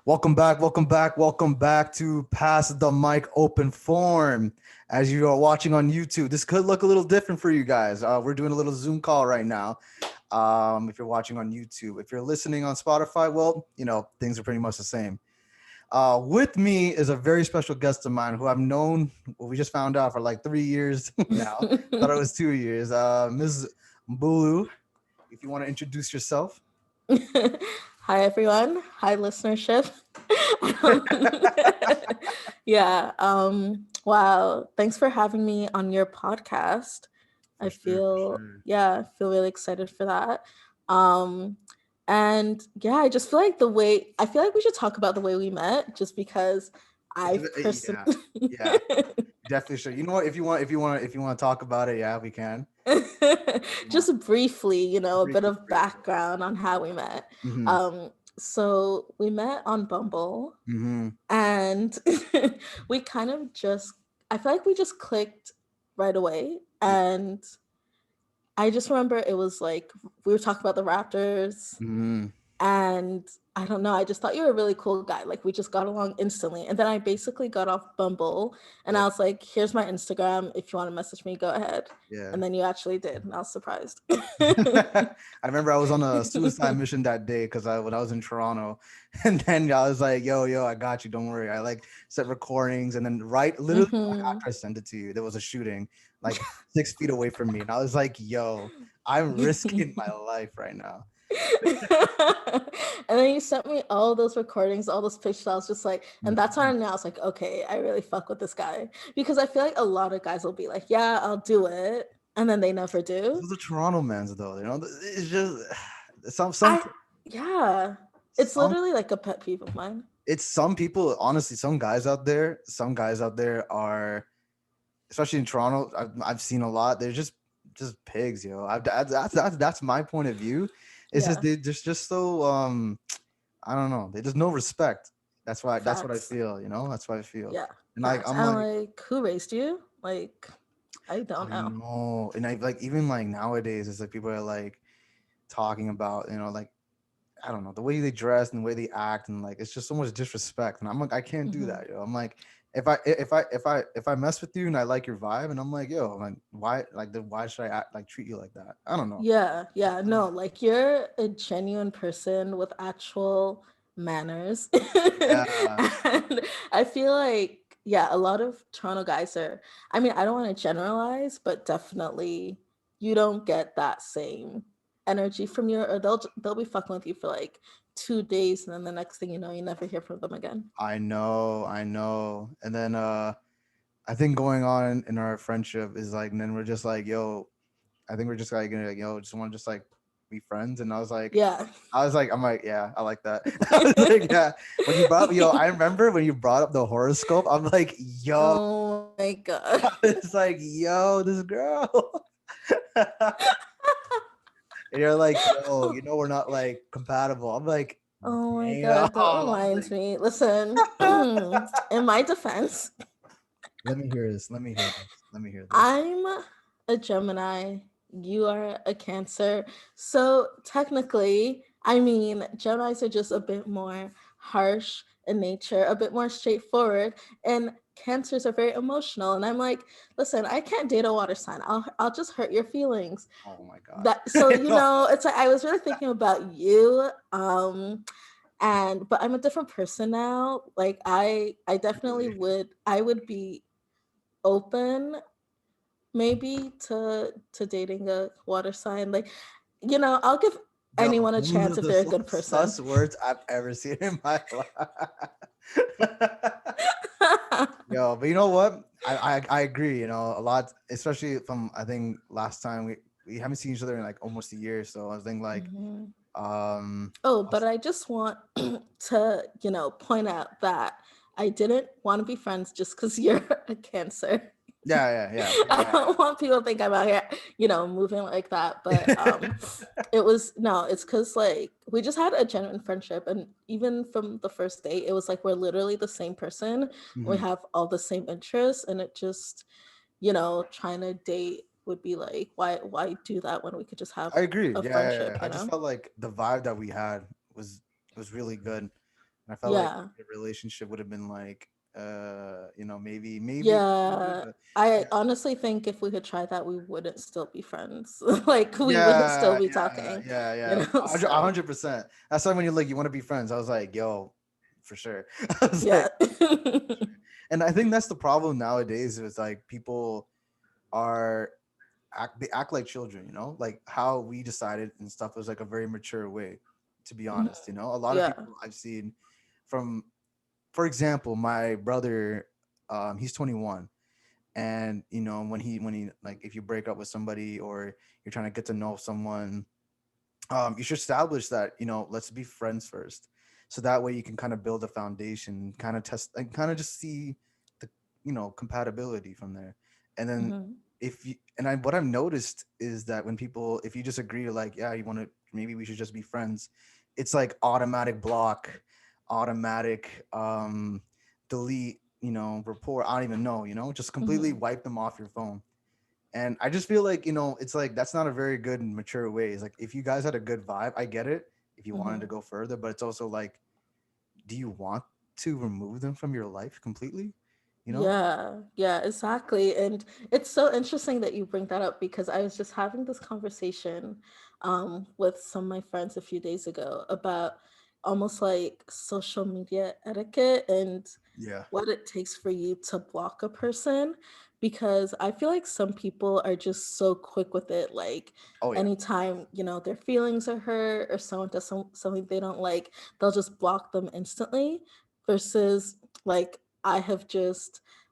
Welcome back to Pass the Mic Open Form. As you are watching on YouTube, this could look a little different for you guys. We're doing a little Zoom call right now. If you're watching on YouTube, if you're listening on Spotify, well, things are pretty much the same. With me is a very special guest of mine who I've known, well, we just found out for like 3 years now. Thought it was 2 years. Ms. Bolu, if you want to introduce yourself. Hi, everyone. Hi, listenership. Yeah. Wow. Thanks for having me on your podcast. For sure, for sure. I feel really excited for that. Um, and yeah, I feel like we should talk about the way we met just because I've Yeah, yeah, definitely sure. You know what? If you want to talk about it, yeah, we can. You know, just briefly, a bit briefly, of briefly. background on how we met. Mm-hmm. So we met on Bumble Mm-hmm. and we kind of just, I feel like we just clicked right away. Yeah. And I just remember it was like, we were talking about the Raptors Mm-hmm. and I don't know, I just thought you were a really cool guy. Like we just got along instantly. And then I basically got off Bumble and Yeah. I was like, here's my Instagram. If you want to message me, go ahead. Yeah. And then you actually did. And I was surprised. I remember I was on a suicide mission that day because when I was in Toronto, and then I was like, "Yo, I got you. Don't worry." I like set recordings, and then literally right Hmm. after I sent it to you, there was a shooting like 6 feet away from me, and I was like, "Yo, I'm risking my life right now." And then you sent me all those recordings, all those pictures. I was just like, and that's when Mhm. I knew I was like, okay, I really fuck with this guy. Because I feel like a lot of guys will be like, yeah, I'll do it. And then they never This do. is the Toronto man's though. It's just some I, yeah, it's some literally like a pet peeve of mine. it's some people. Honestly, some guys out there are, especially in Toronto. I've seen a lot. They're just pigs, yo. That's my point of view. It's just Yeah, they just so I don't know. They just no respect. That's what I facts. feel. That's what I feel. Yeah, And like facts. I'm And like like, who raised you? Like, I I don't know. know, and I like even like nowadays, it's like people are like talking about like I don't know the way they dress and the way they act, and like it's just so much disrespect. And I'm like I can't do Hmm. that, yo. I'm like if I mess with you and I like your vibe, and I'm like yo, I'm like why should I treat you like that? I don't know. Yeah, yeah, no, like you're a genuine person with actual manners. Yeah, And I feel like, yeah, a lot of Toronto guys are, I mean, I don't want to generalize, but definitely you don't get that same energy from you, or they'll be fucking with you for like 2 days, and then the next thing you know, you never hear from them again. I know. And then I think going on in our friendship is like, and then we're just like, yo, I think we're just like, gonna, like, yo, just want to just like be friends. And Yeah. I'm like, yeah, I like that. I was like, yeah. When you brought, yo, I remember when you brought up the horoscope. I'm like, yo, Oh my God. it's like, yo, this girl. And you're like, yo, we're not like compatible. I'm like, Oh my damn. God, that I'm reminds like, me. Listen, in my defense, let me hear this. Let me hear this. Let me hear this. I'm a Gemini. You are a Cancer. So technically, I mean, Geminis are just a bit more harsh in nature, a bit more straightforward, and Cancers are very emotional. And I'm like, listen, I can't date a water sign. I'll just hurt your feelings. Oh my god. That so Oh, it's like I was really thinking about you. And but I'm a different person now. Like I definitely really? would be open maybe to dating a water sign. Like, I'll give Yo, anyone a those chance are if the they're a good person. sus words I've ever seen in my life. Yo, but you know what? I agree. A lot, especially from I think last time we haven't seen each other in like almost a year. So I was thinking like, Mhm. um, Oh, I was- but I just want to, point out that I didn't want to be friends just because you're a Cancer. I yeah, don't want people to think I'm out here, moving like that. But it was no, it's because like we just had a genuine friendship, and even from the first date, it was like we're literally the same person. We Mhm. have all the same interests, and it just, trying to date would be like, why do that when we could just have I agree. a Yeah, yeah, friendship, yeah. I just felt like the vibe that we had was was really good. And I felt like Yeah. the relationship would have been like, maybe good, Yeah. but I yeah, honestly think if we had tried that, we wouldn't still be friends. Like we wouldn't still yeah, be yeah, talking, yeah, you yeah. know? A So, 100%. That's why when you're like, you want to be friends, I was like, yo, for sure. I was yeah. like, and I think that's the problem nowadays. Is like people are they act like children, like how we decided and stuff was like a very mature way. To be Mhm. honest, a lot of Yeah. people I've seen from, for example, my brother, he's 21, and when he like if you break up with somebody or you're trying to get to know someone, you should establish that, let's be friends first, so that way you can kind of build a foundation, kind of test and kind of just see the compatibility from there. And then Hmm. if you and I what I've noticed is that when people, if you just agree, like, yeah, you want to, maybe we should just be friends, it's like automatic block, automatic delete, report, I don't even know, just completely Hmm. wipe them off your phone. And I just feel like, it's like that's not a very good and mature way. It's like if you guys had a good vibe, I get it if you wanted to Hmm. go further, but it's also like, do you want to remove them from your life completely? You know? Yeah, yeah, exactly. And it's so interesting that you bring that up because I was just having this conversation with some of my friends a few days ago about almost like social media etiquette and Yeah. what it takes for you to block a person. Because I feel like some people are just so quick with it. Like Oh yeah. anytime, their feelings are hurt or someone does something they don't like, they'll just block them instantly versus like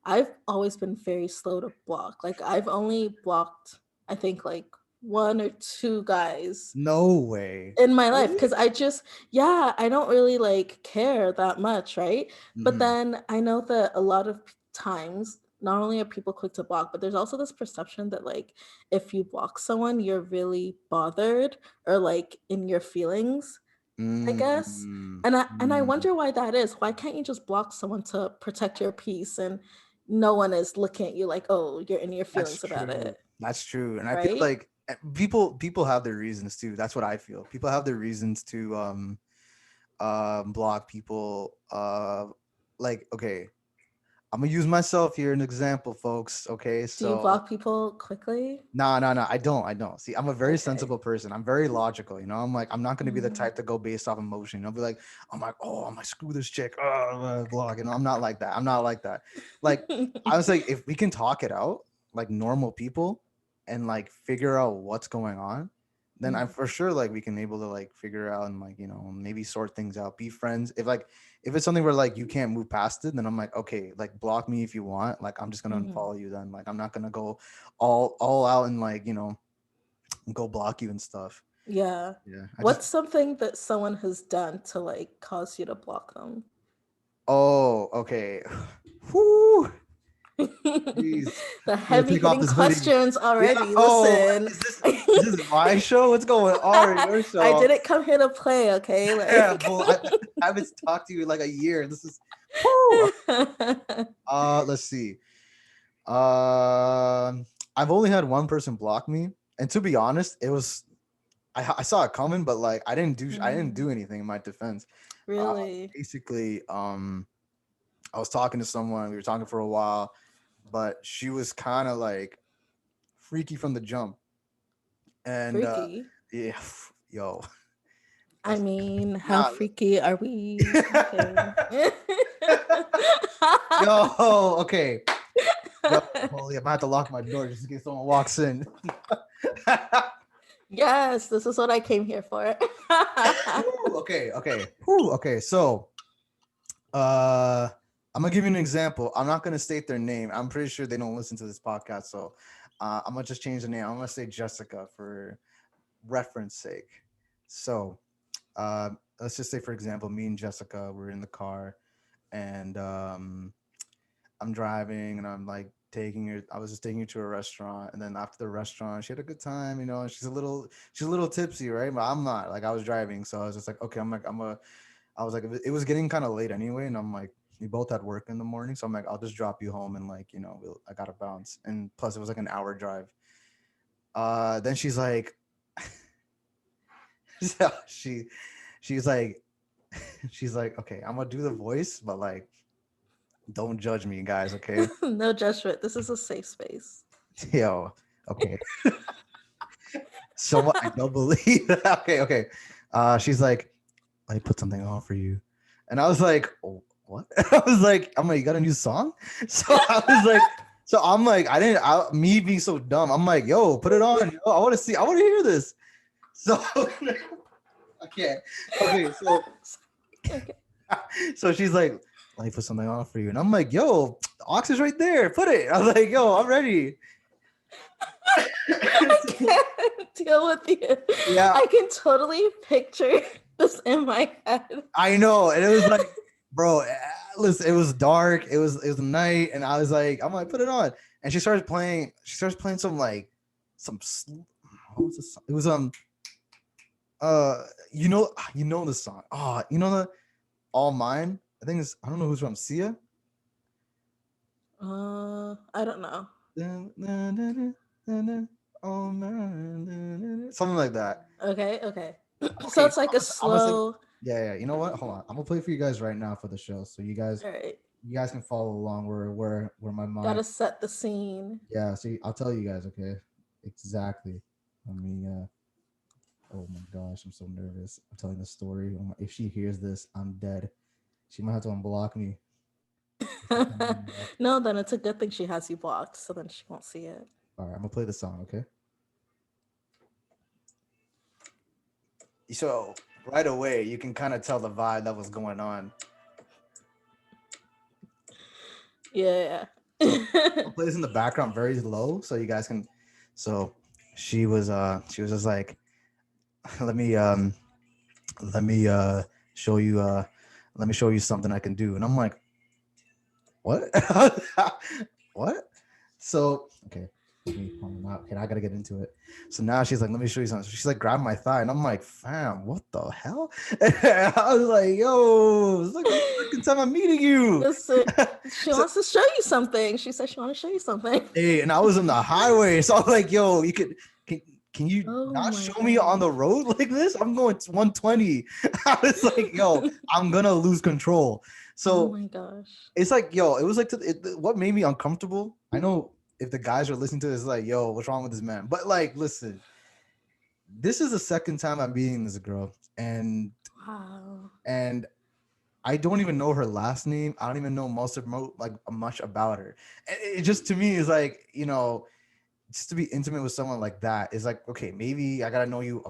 I've always been very slow to block. Like I've only blocked I think like one or two guys No way. in my life Really? because yeah, I don't really like care that much, right? But Hmm. then I know that a lot of times not only are people quick to block, but there's also this perception that like if you block someone, you're really bothered or like in your feelings, I guess. Mm, And I mm. wonder why that is. Why can't you just block someone to protect your peace and no one is looking at you like, "Oh, you're in your That's feelings about true. it." That's true. And I feel Right? like people have their reasons too. That's what I feel. People have their reasons to block people. Like, okay, I'm gonna use myself here an example, folks. Okay, Do you so block people quickly? no, no, no. I don't. I don't. See, I'm a very Okay. sensible person. I'm very logical. I'm like, I'm not going to be the Mhm. type to go based off emotion. I'll be like, I'm like, oh, I'm like, screw this chick. Oh, blog. I'm not like that. I'm not like that. Like, I was like, if we can talk it out like normal people and like figure out what's going on, then I'm Mhm. for sure like we can able to like figure out and like, maybe sort things out, be friends. If it's something where like you can't move past it, then I'm like, okay, like block me if you want. Like, I'm just gonna Mhm. unfollow you then. Like, I'm not gonna go all out and like go block you and stuff. Yeah. Yeah, I just What's something that someone has done to like cause you to block them? oh, okay. Whoo, jeez, The I'm gonna heavy take off hitting this hoodie. questions Yeah. already. Oh, Listen. is this my show? What's going on? Or your I show? didn't come here to play, okay? Yeah, Like well, I haven't talked to you in like a year. This is whoo. Let's see. I've only had one person block me, and to be honest, it was I saw it coming, but like I didn't Mm, do anything in my defense. Uh, really? basically, I was talking to someone. We were talking for a while, but she was kind of like freaky from the jump, and Freaky? yeah, yo, I that's mean, how nah. freaky are we talking? Yo, okay, yo, holy, I'm gonna have to lock my door just in case someone walks in. Yes, this is what I came here for. Whew, okay, okay, Whew, okay. So, uh, I'm gonna give you an example. I'm not gonna state their name. I'm pretty sure they don't listen to this podcast, so I'm gonna just change the name. I'm gonna say Jessica for reference sake. So, let's just say, for example, me and Jessica were in the car, and I'm driving, and I'm like taking her. I was just taking her to a restaurant, and then after the restaurant, she had a good time. And she's a little tipsy, right? But I'm not. Like, I was driving, so I was just like, okay, I was like, it was getting kind of late anyway, and I'm like, we both had work in the morning, so I'm like, I'll just drop you home, and like, I gotta bounce, and plus it was like an hour drive. Then she's like, so she's like, She's like, okay, I'm gonna do the voice, but like, don't judge me, guys, okay? No judgment. This is a safe space. Yo, okay. So I don't believe that. Okay, okay. She's like, let me put something on for you. And I was like, oh, what? I'm like, you got a new song? So I'm like, me being so dumb, I'm like, yo, put it on. Yo, I want to hear this. So I can't. Okay, so Okay. so she's like, let me put something on for you. And I'm like, yo, the aux is right there. Put it. I was like, yo, I'm ready. I can't deal with you. Yeah, I can totally picture this in my head. I know. And it was like, bro, listen, it was dark. It was night. And I'm like, put it on. And she starts playing some like what was this song? It was you know the song. Oh, you know the All Mine? I don't know who's from Sia. I don't know. All Mine. Something like that. Okay, okay. So Okay, it's like a I'm gonna sing. slow. Yeah. You know what? Hold on. I'm gonna play for you guys right now for the show, so All right, you guys can follow along where my mind. gotta set the scene. Yeah. See, I'll tell you guys. Okay. Exactly. Let me. Oh my gosh, I'm so nervous. I'm telling the story. If she hears this, I'm dead. She might have to unblock me. No, then it's a good thing she has you blocked, so then she won't see it. All right, I'm gonna play the song. Okay. So right away, you can kind of tell the vibe that was going on. Yeah. I'll play this in the background very low so you guys can. So she was just like, let me let me show you let me show you something I can do. And I'm like, what? What? So okay. Okay, I gotta get into it. So now she's like, let me show you something. So she's like, grab my thigh, and I'm like, fam, what the hell? I was like, yo, it's like the second time I'm meeting you. Listen, she So, wants to show you something. She said she wants to show you something. hey, and I was on the highway, so I'm like, yo, can you Oh not my show me on the gosh. road like this? I'm going 120. I was like, yo, I'm gonna lose control. Oh So my gosh. it's like, yo, it was like what made me uncomfortable. I know if the guys are listening to this, like, yo, what's wrong with this man? But like, listen, this is the second time I'm meeting this girl, and Wow. and I don't even know her last name. I don't even know like much about her. And it just to me is like, just to be intimate with someone like that is like, okay, maybe I gotta know you,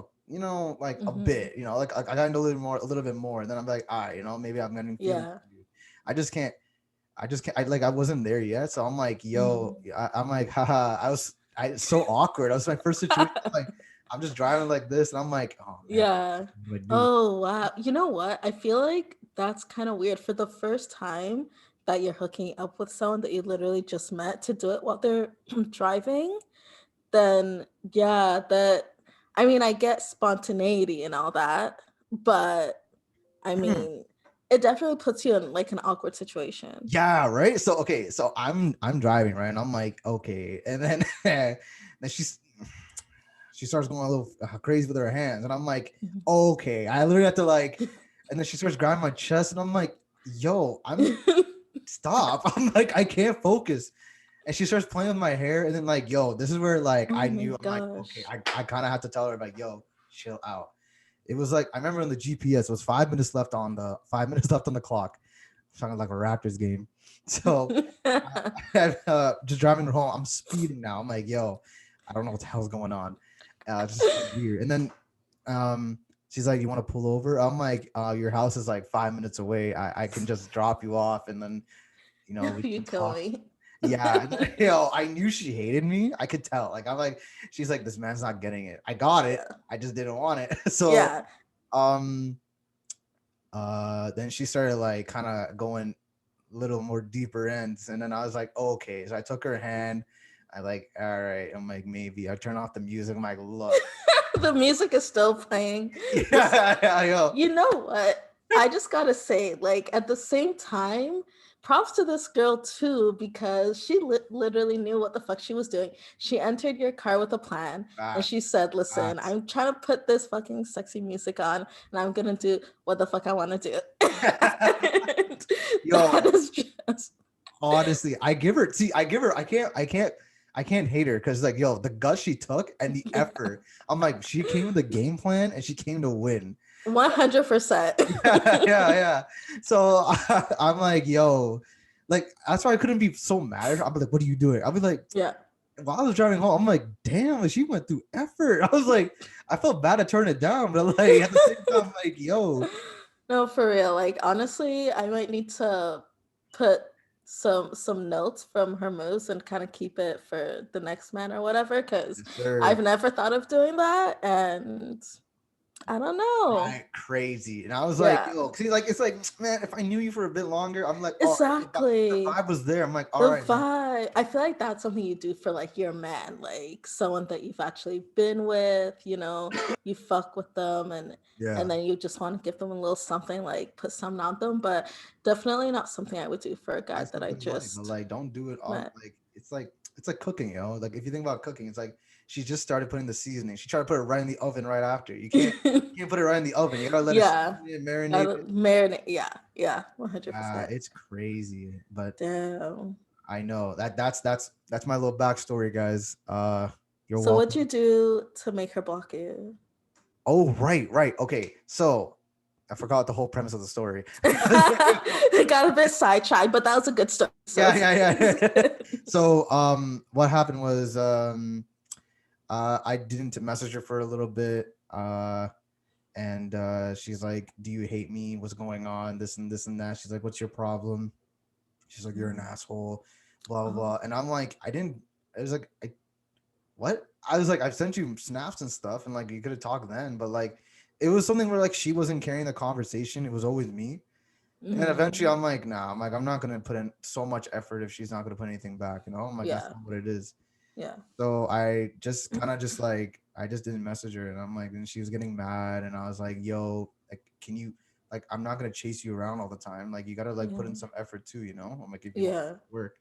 like a Mm-hmm. bit, like I gotta know a little bit more. And then I'm like, all right, maybe I'm getting feelings Yeah. for you. I just can't. I wasn't there yet, so I'm like, yo, Mhm. I'm like, haha. So awkward. I was my first situation. Like, I'm just driving like this, and I'm like, oh man, Yeah. what do I do? Oh, wow. You know what? I feel like that's kind of weird for the first time that you're hooking up with someone that you literally just met to do it while they're driving. Then, yeah, I mean, I get spontaneity and all that, but I mean, it definitely puts you in like an awkward situation. Yeah, right. So okay, so I'm driving, right, and I'm like, okay, and then then she starts going a little crazy with her hands, and I'm like, okay, I literally have to like, and then she starts grabbing my chest, and I'm like, yo, I'm stop. I'm like, I can't focus. And she starts playing with my hair, and then like, yo, this is where like Oh I my knew I'm like, okay, gosh. I kind of have to tell her like, yo, chill out. It was like I remember in the GPS, it was 5 minutes left on the 5 minutes left on the clock. Sounded like a Raptors game. So just driving home, I'm speeding now. I'm like, yo, I don't know what the hell's going on. Just so weird. And then she's like, you want to pull over? I'm like, your house is like 5 minutes away. I can just drop you off, and then we You can kill talk. me. Yeah, and then, I knew she hated me. I could tell. Like I'm like, she's like, this man's not getting it. I got it. Yeah. I just didn't want it. So Yeah. um then she started like kind of going a little more deeper ends, and then I was like, okay. So I took her hand. I like, all right. I'm like, maybe I turn off the music. I'm like, look. The music is still playing. Listen, Yeah, I know. you know what? I just gotta say, like, at the same time, props to this girl too, because she literally knew what the fuck she was doing. She entered your car with a plan, and she Facts. said, listen, Facts. I'm trying to put this fucking sexy music on, and I'm gonna do what the fuck I want to do. And that Yo, is just honestly, I can't hate her because like, yo, the guts she took and the yeah, effort. I'm like, she came with a game plan and she came to win. 100%. Yeah, yeah, yeah. So I'm like, yo, like that's why I couldn't be so mad at her. I'll be like, what are you doing? I'll be like, Yeah. while I was driving home, I'm like, damn, like, she went through effort. I was like, I felt bad to turn it down, but like at the same time, I'm like, yo, No, for real. Like honestly, I might need to put some notes from her moves and kind of keep it for the next man or whatever, because yes, I've sir. never thought of doing that, and I don't know. Right, crazy. And I was like, Yeah, yo, see, like it's like, man, if I knew you for a bit longer, I'm like, oh, the exactly. vibe was there. I'm like, all The right, man. vibe. I feel like that's something you do for like your man, like someone that you've actually been with, you fuck with them, and Yeah. then you just want to give them a little something, like put something on them, but definitely not something I would do for a guy That's that I something light, but just like don't do it all met. like it's like cooking, like if you think about cooking, it's like she just started putting the seasoning. She tried to put it right in the oven right after. You can't put it right in the oven. You gotta let it Yeah. season it, marinate Gotta it. marinate. Yeah. Yeah. Yeah, 100%. it's crazy. But Damn. I know that's my little backstory, guys. You're So what'd you welcome. do to make her block you? Oh, right, right. Okay. So I forgot the whole premise of the story. It got a bit sidetracked, but that was a good story. So Yeah, it's yeah, good. It's yeah. good. So what happened was I didn't message her for a little bit. And she's like, "Do you hate me? What's going on? This and this and that." She's like, "What's your problem?" She's like, "You're an asshole." Blah blah Oh, blah. And I'm like, I didn't. I was like, what? I was like, I've sent you snaps and stuff, and like you could have talked then, but like it was something where like she wasn't carrying the conversation. It was always me. And then eventually mm, I'm like, nah, I'm not gonna put in so much effort if she's not gonna put anything back, I'm like, that's yeah. not what it is. Yeah. So I just kind of just like I just didn't message her, and I'm like, and she was getting mad, and I was like, yo, like, can you like I'm not gonna chase you around all the time. Like you gotta like put Yeah. in some effort too, I'm like, if you want Yeah. to work.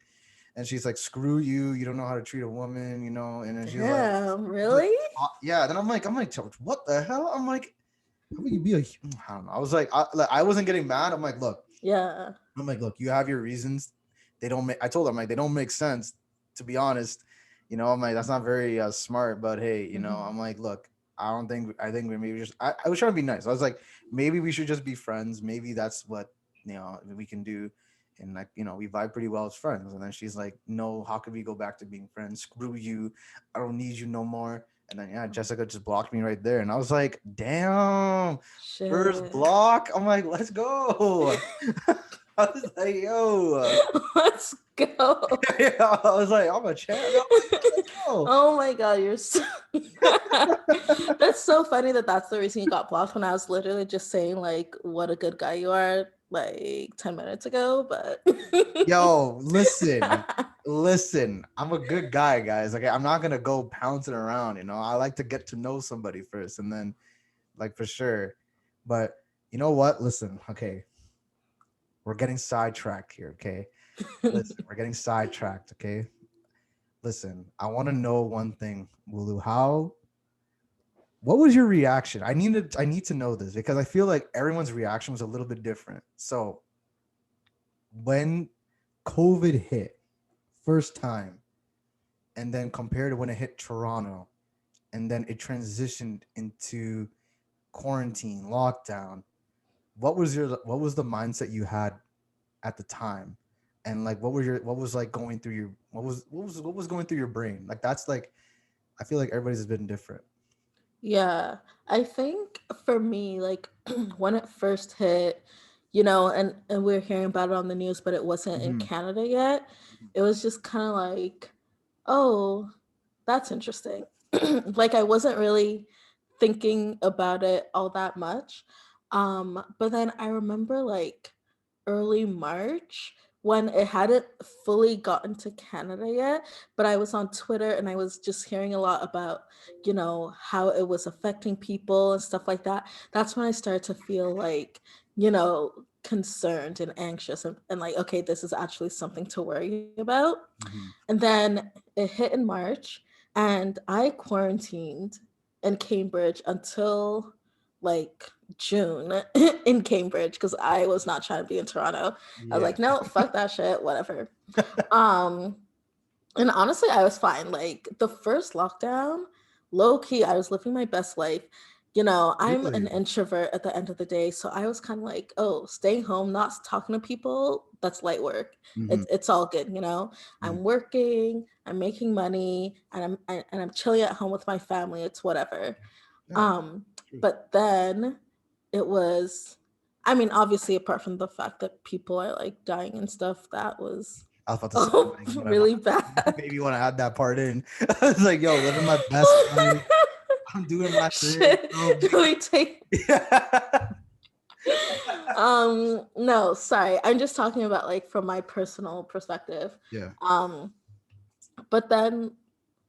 And she's like, screw you, you don't know how to treat a woman, and then Damn. she's like, Really? yeah. Then I'm like, what the hell? I'm like, how would you be I don't know. I was like, I wasn't getting mad. Yeah. I'm like, look, you have your reasons. They don't make. I told her, I'm like, they don't make sense. To be honest, I'm like, that's not very smart. But hey, Mhm. I'm like, look, I don't think. I think we maybe just. I was trying to be nice. I was like, maybe we should just be friends. Maybe that's what we can do. And like, we vibe pretty well as friends. And then she's like, no, how could we go back to being friends? Screw you. I don't need you no more. And then yeah, Jessica just blocked me right there. And I was like, damn, first Shit. block. I'm like, let's go. I was like, yo, Let's go. yeah, I was like, I'm a champ. I'm like, yo, let's go. Oh my god, you're so That's so funny that that's the reason you got blocked, when I was literally just saying like what a good guy you are like 10 minutes ago, but Yo, listen. I'm a good guy, guys. Okay, I'm not gonna go pouncing around. I like to get to know somebody first, and then, like, for sure. But you know what? Listen, okay, we're getting sidetracked here. Okay, listen, we're getting sidetracked. Okay, listen. I want to know one thing, Wulu. What was your reaction? I need to know this because I feel like everyone's reaction was a little bit different. So when COVID hit first time, and then compared to when it hit Toronto, and then it transitioned into quarantine, lockdown, what was the mindset you had at the time? And like what was like going through your what was going through your brain? Like that's like I feel like everybody's has been different. Yeah, I think for me, like when it first hit, and we are hearing about it on the news, but it wasn't in Mm-hmm. Canada yet. It was just kind of like, oh, that's interesting. Like I wasn't really thinking about it all that much. But then I remember like early March when it hadn't fully gotten to Canada yet, but I was on Twitter and I was just hearing a lot about, how it was affecting people and stuff like that. That's when I started to feel like, you know, concerned and anxious and like, okay, this is actually something to worry about. Mhm. And then it hit in March, and I quarantined in Cambridge until like June in Cambridge because I was not trying to be in Toronto. I was Yeah. like, no, fuck that shit, whatever. Um, and honestly, I was fine. Like the first lockdown, low key, I was living my best life. You know, I'm an Really? introvert at the end of the day, so I was kind of like, oh, staying home, not talking to people, that's light work. Mhm. It's all good, you know. Mhm. I'm working, I'm making money, and I'm chilling at home with my family. It's whatever. Yeah. Um, True. but then it was, I mean, obviously, apart from the fact that people are like dying and stuff, that was I was about to say, oh like, what I want, really bad. maybe you want to add that part in. I was like, yo, living my best life. I'm doing my thing, Shit. bro. Do we take Yeah. no, sorry. I'm just talking about like from my personal perspective. Yeah. Um but then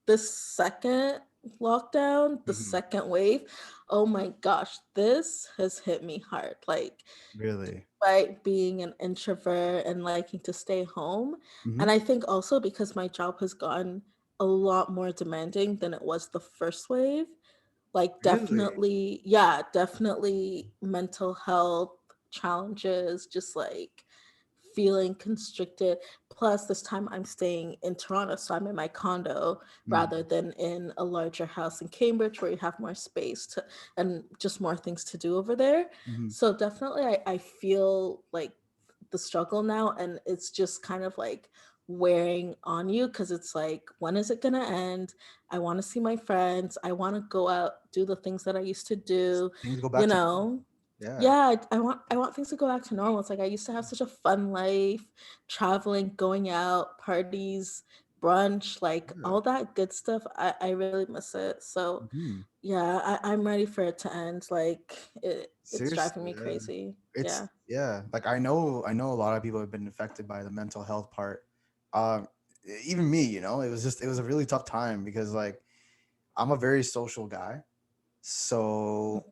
the second lockdown, the Mhm. second wave, oh my gosh, this has hit me hard. Like Really. by being an introvert and liking to stay home. Mhm. And I think also because my job has gotten a lot more demanding than it was the first wave. Like Really? definitely, yeah, definitely mental health challenges, just like feeling constricted. Plus, this time I'm staying in Toronto, so I'm in my condo rather Mhm. than in a larger house in Cambridge where you have more space to and just more things to do over there. Mhm. So definitely, I feel like the struggle now, and it's just kind of like wearing on you because it's like, when is it gonna end? I want to see my friends. I want to go out, do the things that I used to do, Things go you back to normal. know. Yeah. Yeah, I want things to go back to normal. It's like I used to have such a fun life, traveling, going out, parties, brunch, like Yeah. all that good stuff. I really miss it. So Mhm. yeah, I'm ready for it to end. Like it's driving Seriously, me yeah. crazy. It's Yeah. yeah. Like I know a lot of people have been affected by the mental health part. Um, even me, it was a really tough time because like I'm a very social guy. So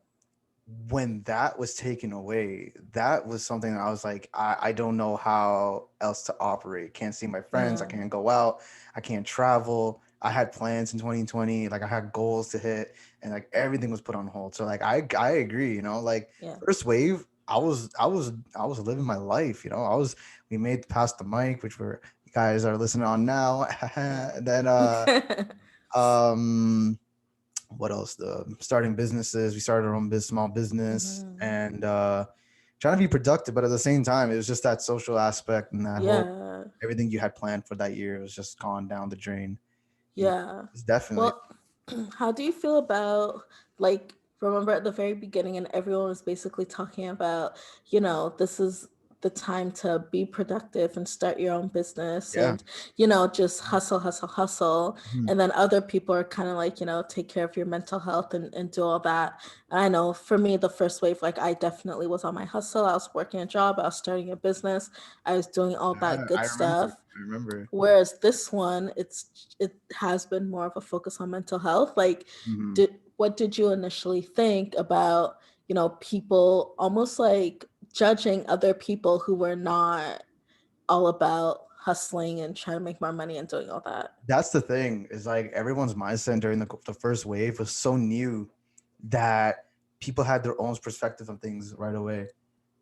when that was taken away, that was something that I was like, I don't know how else to operate. Can't see my friends. I Yeah. can't go out. I can't travel. I had plans in 2020. Like I had goals to hit, and like everything was put on hold. So like I agree. Like Yeah. first wave, I was living my life. We made past the mic, which you guys are listening on now. And then Yeah. um what else, the starting businesses, we started our own small business, Mhm. and trying to be productive, but at the same time it was just that social aspect and that whole Yeah. everything you had planned for that year was just gone down the drain. you know Yeah. it's definitely. Well, how do you feel about like remember at the very beginning and everyone was basically talking about, this is the time to be productive and start your own business Yeah. and, just hustle, hustle, hustle. Mhm. And then other people are kind of like, take care of your mental health and do all that. And I know for me, the first wave, like I definitely was on my hustle. I was working a job, I was starting a business, I was doing all Yeah, that I good remember. stuff. I remember. Whereas this one, it has been more of a focus on mental health. Like, Mhm. what did you initially think about, people almost like judging other people who were not all about hustling and trying to make more money and doing all that? That's the thing, is like everyone's mindset during the first wave was so new that people had their own perspective on things right away,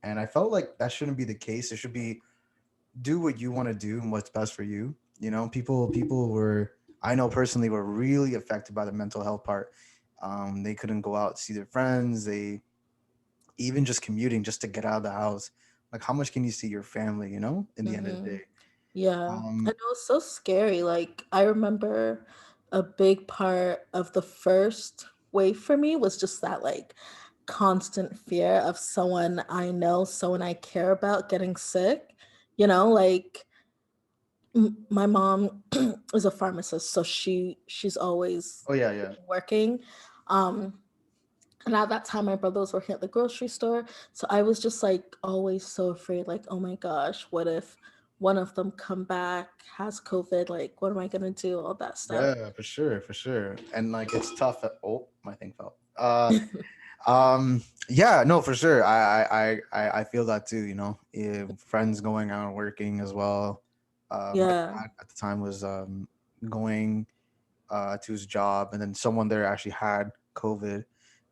and I felt like that shouldn't be the case. It should be, do what you want to do and what's best for you. People were, I know personally, were really affected by the mental health part. They couldn't go out to see their friends. They even just commuting just to get out of the house. Like, how much can you see your family? In the end of the Hmm. day. Yeah, and Um, it was so scary. Like, I remember a big part of the first wave for me was just that, like, constant fear of someone I know, someone I care about getting sick. Like my mom is a pharmacist, so she's always oh yeah, yeah, working. Um, and at that time, my brother was working at the grocery store, so I was just like always so afraid. Like, oh my gosh, what if one of them come back has COVID? Like, what am I gonna do? All that stuff. yeah, for sure, for sure. And like it's tough. Oh, my thing fell. Yeah, no, for sure. I feel that too. You know, friends going out and working as well. My Yeah. dad at the time was going to his job, and then someone there actually had COVID,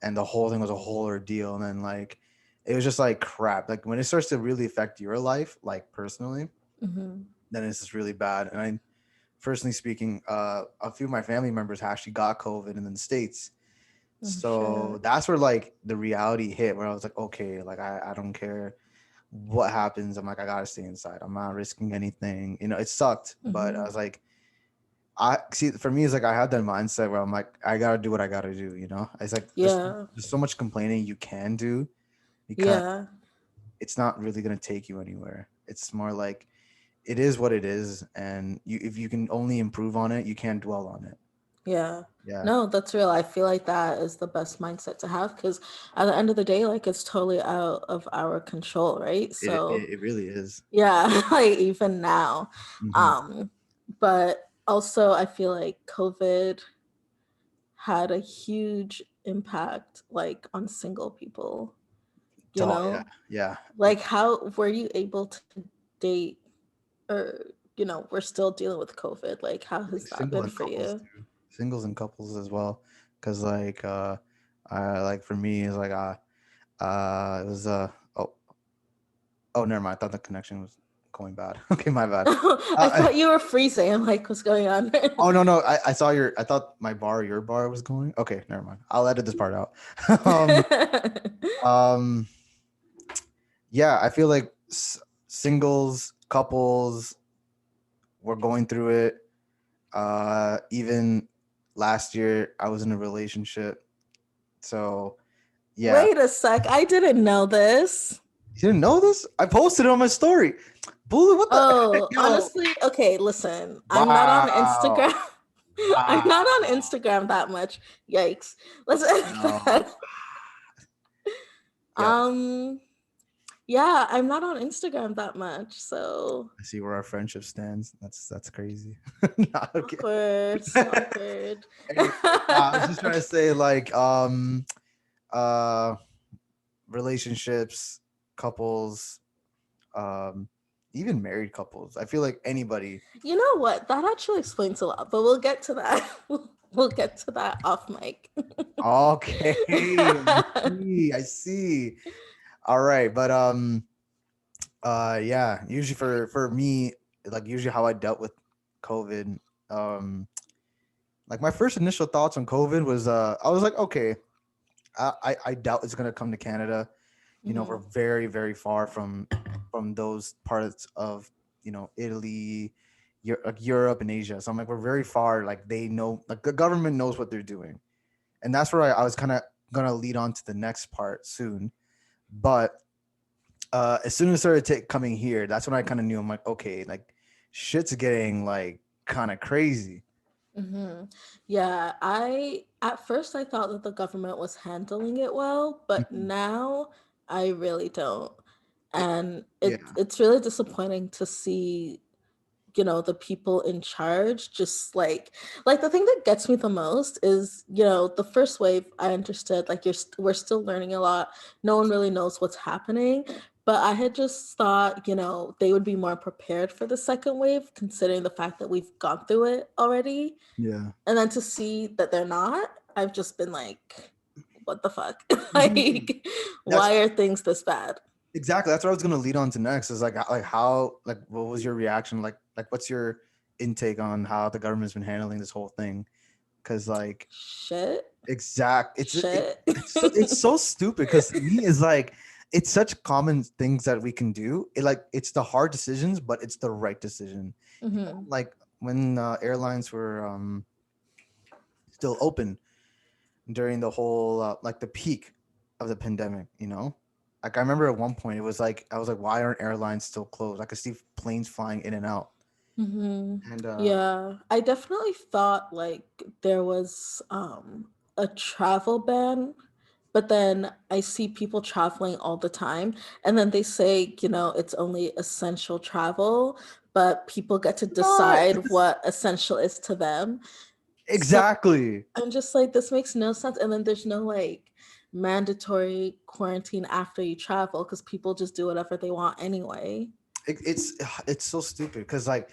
and the whole thing was a whole ordeal. And then like, it was just like crap. Like when it starts to really affect your life, like personally, Mm-hmm. then it's just really bad. And I, personally speaking, a few of my family members actually got COVID in the states. Oh, So shit. that's where like the reality hit, where I was like, okay, like I don't care what happens. I'm like, I gotta stay inside. I'm not risking anything. You know, it sucked, but I Mm-hmm. was like, I see. For me, it's like I have that mindset where I'm like, I gotta do what I gotta do. You know, it's like Yeah. there's so much complaining you can do because Yeah. it's not really gonna take you anywhere. It's more like it is what it is, and you if you can only improve on it, you can't dwell on it. Yeah. Yeah, No, that's real. I feel like that is the best mindset to have because at the end of the day, like it's totally out of our control, right? So it really is. yeah, like even now. Hmm. Um, but also I feel like COVID had a huge impact like on single people, you Oh yeah, know? yeah. Like how were you able to date or we're still dealing with COVID? Like how Like has that single been and for couples you? too. Singles and couples as well. Cause like I like for me it's like it was oh oh never mind. I thought the connection was going bad. Okay, my bad. I Uh, thought you were freezing. I'm like, what's going on? oh no no I saw your I thought my bar your bar was going. Okay, never mind. I'll edit this part out. um um yeah, I feel like singles, couples were going through it. Even last year I was in a relationship. So yeah. Wait a sec. I didn't know this. You didn't know this? I posted it on my story. Bully, what the heck? Oh, Yo. honestly, okay, listen. I'm not on Wow. Instagram. I'm not on Wow. Instagram that much. Yikes. Let's end No. that. Yeah, Um, yeah, I'm not on Instagram that much, so I see where our friendship stands. That's crazy. No, okay. awkward, awkward. Anyway, I was just trying to say like uh relationships, couples, um even married couples. I feel like anybody. You know what? That actually explains a lot, but we'll get to that. We'll get to that off mic. Okay, I see. I see. All right, but yeah, usually for me, like usually how I dealt with COVID, um like my first initial thoughts on COVID was I was like, okay, I doubt it's gonna come to Canada. You know, we're Mhm. very very far from those parts of, you know, Italy, like Europe and Asia. So I'm like, we're very far. Like they know, like the government knows what they're doing, and that's where I was kind of gonna lead on to the next part soon. But as soon as it started coming here, that's when I kind of knew. I'm like, okay, like shit's getting like kind of crazy. Hmm. Yeah, I at first I thought that the government was handling it well, but Mhm. now I really don't. It- And yeah, it's really disappointing to see, the people in charge just like the thing that gets me the most is, the first wave I understood like we're still learning a lot. No one really knows what's happening, but I had just thought, they would be more prepared for the second wave considering the fact that we've gone through it already. yeah. And then to see that they're not, I've just been like, what the fuck? Mhm. Like, That's why are things this bad? exactly, that's what I was gonna lead on to next. Is like how like what was your reaction? Like what's your intake on how the government's been handling this whole thing? Because like Shit. Shit. it's so stupid. Because to me is like it's such common things that we can do. It's the hard decisions, but it's the right decision. You know, Hmm. like when airlines were still open during the whole like the peak of the pandemic, you know? Like I remember at one point it was like I was like, why aren't airlines still closed? I could see planes flying in and out. Hmm. And Yeah, I definitely thought like there was a travel ban, but then I see people traveling all the time, and then they say, it's only essential travel, but people get to what? decide what essential is to them. So Exactly. I'm just like, this makes no sense. And then there's no like mandatory quarantine after you travel because people just do whatever they want anyway. It's so stupid because like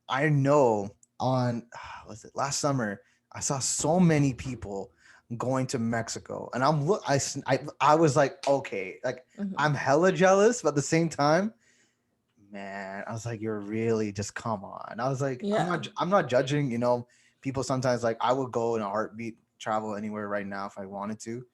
I know on was it last summer I saw so many people going to Mexico and I was like okay like Mhm. I'm hella jealous but at the same time man I was like you're really just come on I was like Yeah. I'm not judging you know people sometimes like I would go in a heartbeat travel anywhere right now if I wanted to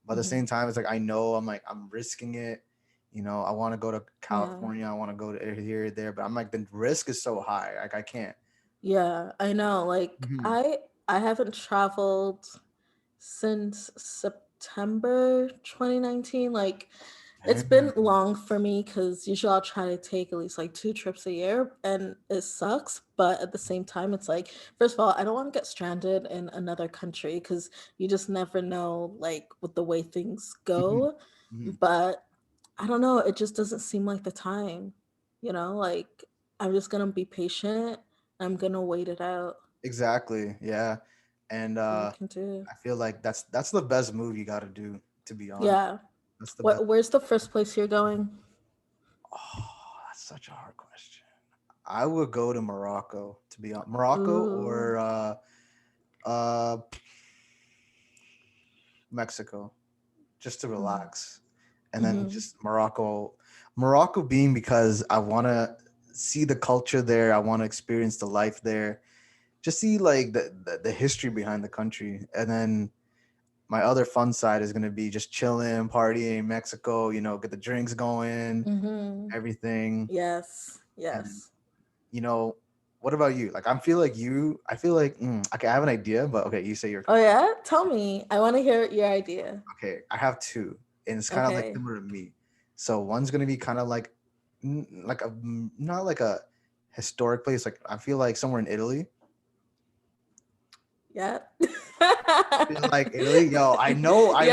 but at the Mhm. same time it's like I know I'm risking it you know I want to go to Yeah. California I want to go to here there but I'm like the risk is so high like I can't. Yeah, I know. Like Mhm. I haven't traveled since September 2019. Like it's been Damn. long for me because usually I'll try to take at least like 2 trips a year and it sucks. But at the same time, it's like, first of all, I don't want to get stranded in another country because you just never know like with the way things Mhm. go. Mhm. But I don't know, it just doesn't seem like the time, like I'm just gonna be patient. I'm gonna wait it out. Exactly. Yeah. And What I can do. I feel like that's the best move you got to do to be honest. Yeah. That's the best. Where's the first place you're going? Oh, that's such a hard question. I would go to Morocco to be honest. Morocco Ooh. or uh Mexico just to relax. And then Mm-hmm. just Morocco being because I want to see the culture there. I want to experience the life there. Just see like the history behind the country. And then my other fun side is gonna be just chilling, partying, Mexico. You know, get the drinks going, Mm-hmm. everything, Yes. and Yes. you know, what about you? Like, I feel like okay, I have an idea, but okay, you say your Oh yeah? Tell me. I want to hear your idea. okay. I have two, and it's kind of like Okay. similar to me. So one's gonna be kind of like not like a historic place. Like I feel like somewhere in Italy. Yeah. Feel like Italy, yo. I Yeah. know I'm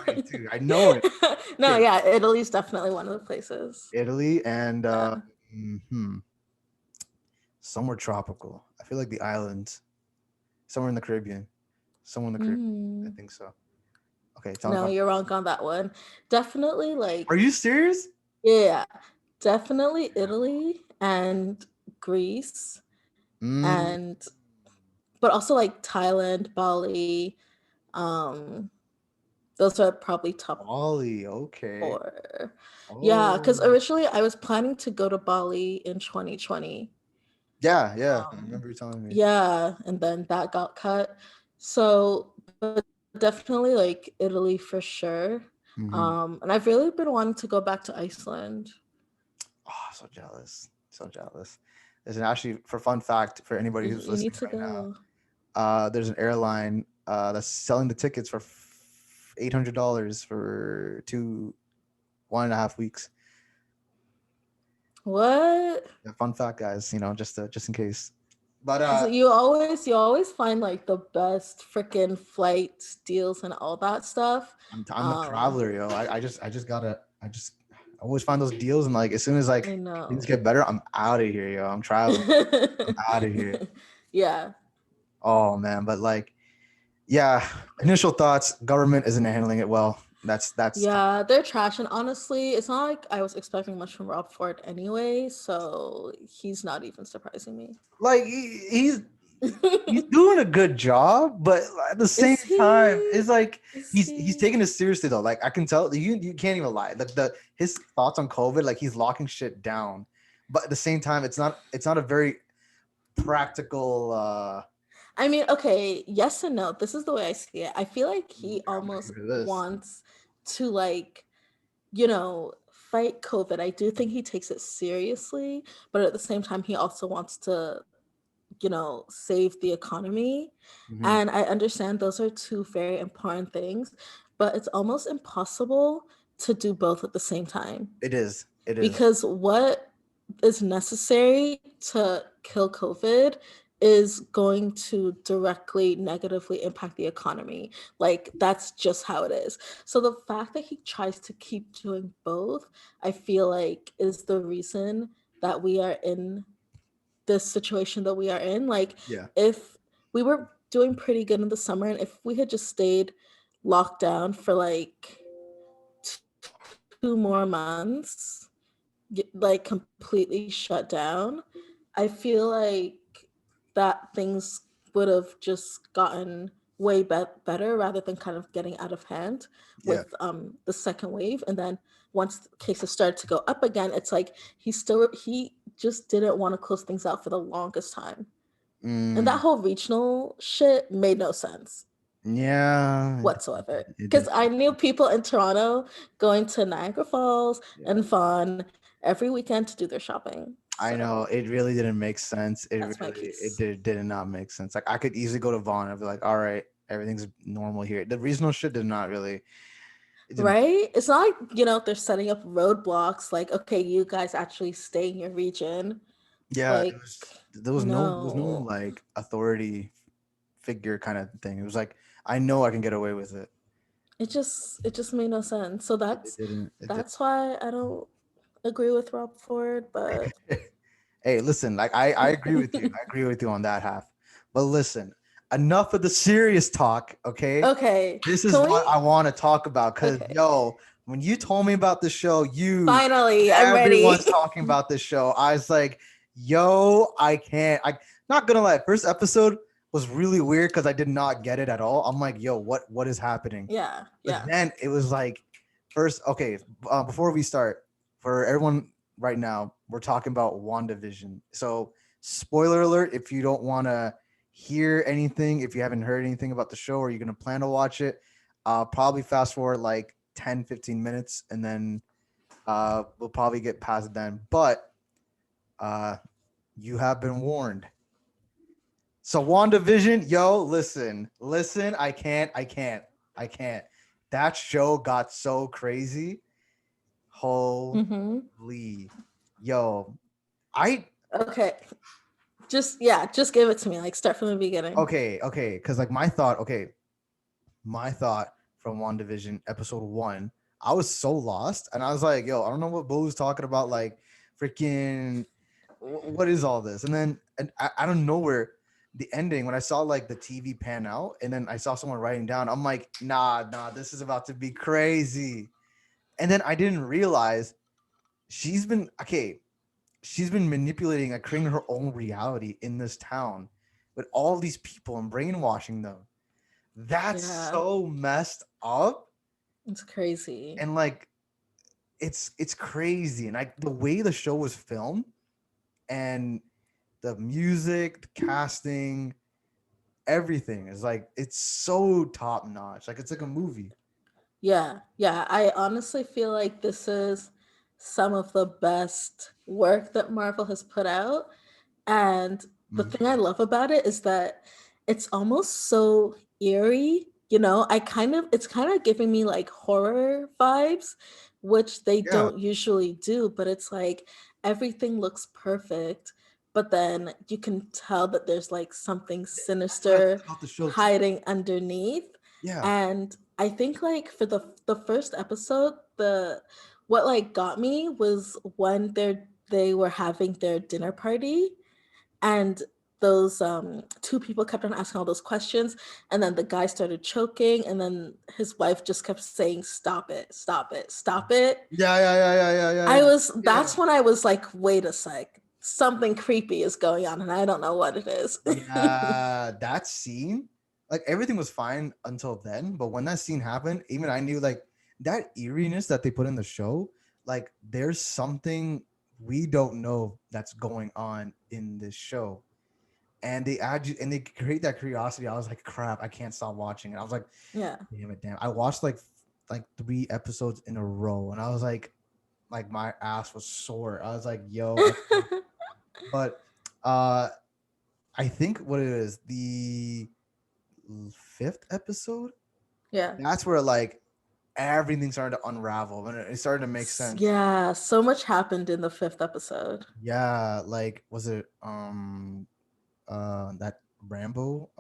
right too. I know it. No, Okay, yeah, Italy's definitely one of the places. Italy and Yeah. mhm. Somewhere tropical. I feel like the islands, somewhere in the Caribbean, somewhere in the Caribbean. I Mm. think so. Okay, tell me if No, I'm. you're wrong on that one. Definitely Are like you serious? yeah, definitely Italy and Greece Mm, and but also like Thailand, Bali. Um those are probably top Bali. Okay. 4. Yeah, cuz Oh, originally I was planning to go to Bali in 2020. yeah, yeah. I Um remember you telling me. yeah, and then that got cut. So, but definitely like Italy for sure. Hmm. And I've really been wanting to go back to Iceland. Oh, so jealous. So jealous. There's an actually for fun fact for anybody who's You need listening to right now. go. There's an airline that's selling the tickets for $800 for 1.5 weeks. What? Yeah, fun fact, guys. You know, just in case. But So you always find like the best freaking flight deals and all that stuff. I'm a Um, traveler, yo. I just gotta I always find those deals and like as soon as like I things know. get better, I'm out of here, yo. I'm traveling. I'm out of here. Yeah. Oh man, but like yeah, initial thoughts, government isn't handling it well. That's Yeah, they're trash. And honestly, it's not like I was expecting much from Rob Ford anyway, so he's not even surprising me. like he's doing a good job, but at the same Is time, he? it's like Is he's he? taking it seriously though. Like I can tell you can't even lie. Like the his thoughts on COVID, like he's locking shit down. But at the same time, it's not a very practical I mean, okay, yes and no. This is the way I see it. I feel like he I'm almost ready for this. wants to fight COVID. I do think he takes it seriously, but at the same time, he also wants to, save the economy. Mhm. And I understand those are two very important things, but it's almost impossible to do both at the same time It is. It is. because what is necessary to kill COVID is going to directly negatively impact the economy. Like, that's just how it is. So, the fact that he tries to keep doing both, I feel like, is the reason that we are in this situation that we are in. Like, Yeah. if we were doing pretty good in the summer and if we had just stayed locked down for like 2 more months, like completely shut down, I feel like that things would have just gotten way better rather than kind of getting out of hand Yeah. with the second wave. And then once cases started to go up again, it's like he just didn't want to close things out for the longest time. And that Mm, whole regional shit made no sense yeah. whatsoever. It Because did. I knew people in Toronto going to Niagara Falls Yeah. and Vaughan every weekend to do their shopping. I know So it really didn't make sense. that's my It piece. did not make sense. Like I could easily go to Vaughn and be like, all right, everything's normal here. The regional shit did not really. It didn't. Right? It's not like, they're setting up roadblocks like, okay, you guys actually stay in your region. Yeah, it Like, was. There was no no. like authority figure kind of thing. It was like I know I can get away with it. It just made no sense. So It that's didn't. It did. that's why I don't agree with Rob Ford, but Hey, listen, like I agree with you. I agree with you on that half. But listen, enough of the serious talk, okay? okay. This is Can what we I want to talk about because okay. yo, when you told me about the show, Finally, I'm everyone's ready. talking about this show. I was like, yo, I can't. I not gonna lie, first episode was really weird because I did not get it at all. I'm like, yo, what is happening? Yeah, But yeah. then it was like, first, okay, before we start, for everyone right now, we're talking about WandaVision. So, spoiler alert, if you don't want to hear anything, if you haven't heard anything about the show or you're going to plan to watch it, probably fast forward like 10, 15 minutes and then we'll probably get past it then. But uh, you have been warned. So WandaVision, yo, listen, I can't. That show got so crazy. Mm-hmm. Holy, yo, I Okay. Just give it to me. Like start from the beginning. okay, because like my thought from WandaVision episode 1, I was so lost, and I was like, yo, I don't know what Bolu's talking about, like, freaking, what is all this? And then and I don't know where the ending when I saw like the TV pan out, and then I saw someone writing down, I'm like, nah, this is about to be crazy. And then I didn't realize she's been okay. She's been manipulating and creating her own reality in this town with all these people and brainwashing them. That's Yeah. so messed up. It's crazy. And like it's crazy. And like the way the show was filmed and the music, the casting, everything is like it's so top notch. Like it's like a movie. Yeah. Yeah. I honestly feel like this is some of the best work that Marvel has put out. And the thing I Mhm. love about it is that it's almost so eerie. It's kind of giving me like horror vibes, which they Yeah. don't usually do, but it's like everything looks perfect, but then you can tell that there's like something That's sinister about the show too. hiding underneath. Yeah. And I think like for the first episode, the what like got me was when they were having their dinner party and those two people kept on asking all those questions, and then the guy started choking, and then his wife just kept saying, stop it, stop it, stop it. Yeah. That's when I was like, wait a sec, something creepy is going on and I don't know what it is. Yeah, that scene, like everything was fine until then, but when that scene happened, even I knew like that eeriness that they put in the show, like there's something we don't know that's going on in this show. And they add you and they create that curiosity. I was like, crap, I can't stop watching it. I was like, Yeah. damn it, damn. I watched like 3 episodes in a row and I was like my ass was sore. I was like, yo, but uh I think what it is, the fifth episode, Yeah. that's where like everything started to unravel and it started to make sense. Yeah, so much happened in the fifth episode. Yeah, like was it that Rambo?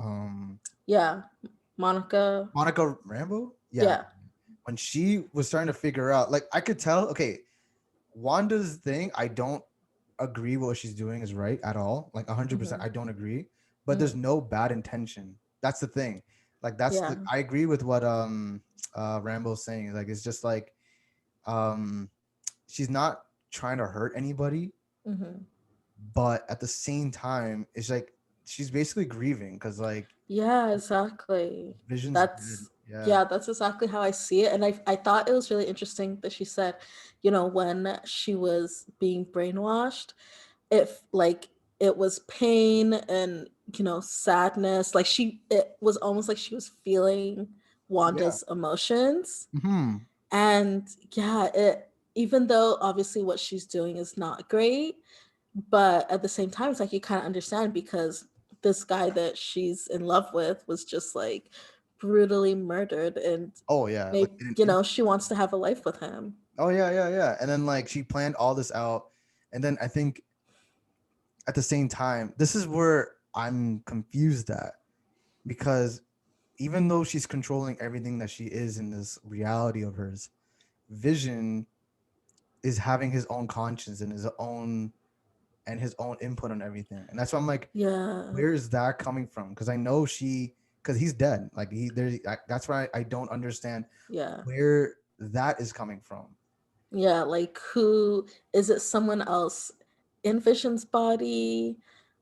Yeah. Monica. Monica Rambo? Yeah. Yeah. When she was starting to figure out, like I could tell, okay, Wanda's thing, I don't agree what she's doing is right at all. Like 100%, Hmm. I don't agree. But there's Hmm. no bad intention. That's the thing. Like that's the Yeah. I agree with what Rambo's saying. Like it's just like um she's not trying to hurt anybody, Hmm. but at the same time, it's like she's basically grieving because like Yeah, exactly. Vision's dead. That's Yeah. yeah, that's exactly how I see it. And I thought it was really interesting that she said, when she was being brainwashed, if like it was pain and sadness, like it was almost like she was feeling Yeah. Wanda's emotions. Hmm. And yeah, it even though obviously what she's doing is not great, but at the same time it's like you kind of understand because this guy that she's in love with was just like brutally murdered, and Oh yeah. Like maybe she wants to have a life with him. oh yeah, yeah, yeah. And then like she planned all this out, and then I think at the same time, this is where I'm confused at because even though she's controlling everything that she is in this reality of hers, Vision is having his own conscience and his own input on everything. And that's why I'm like, Yeah. where is that coming from? Because I know because he's dead. Like that's why I don't understand Yeah. where that is coming from. Yeah, like who is it? Someone else in Vision's body?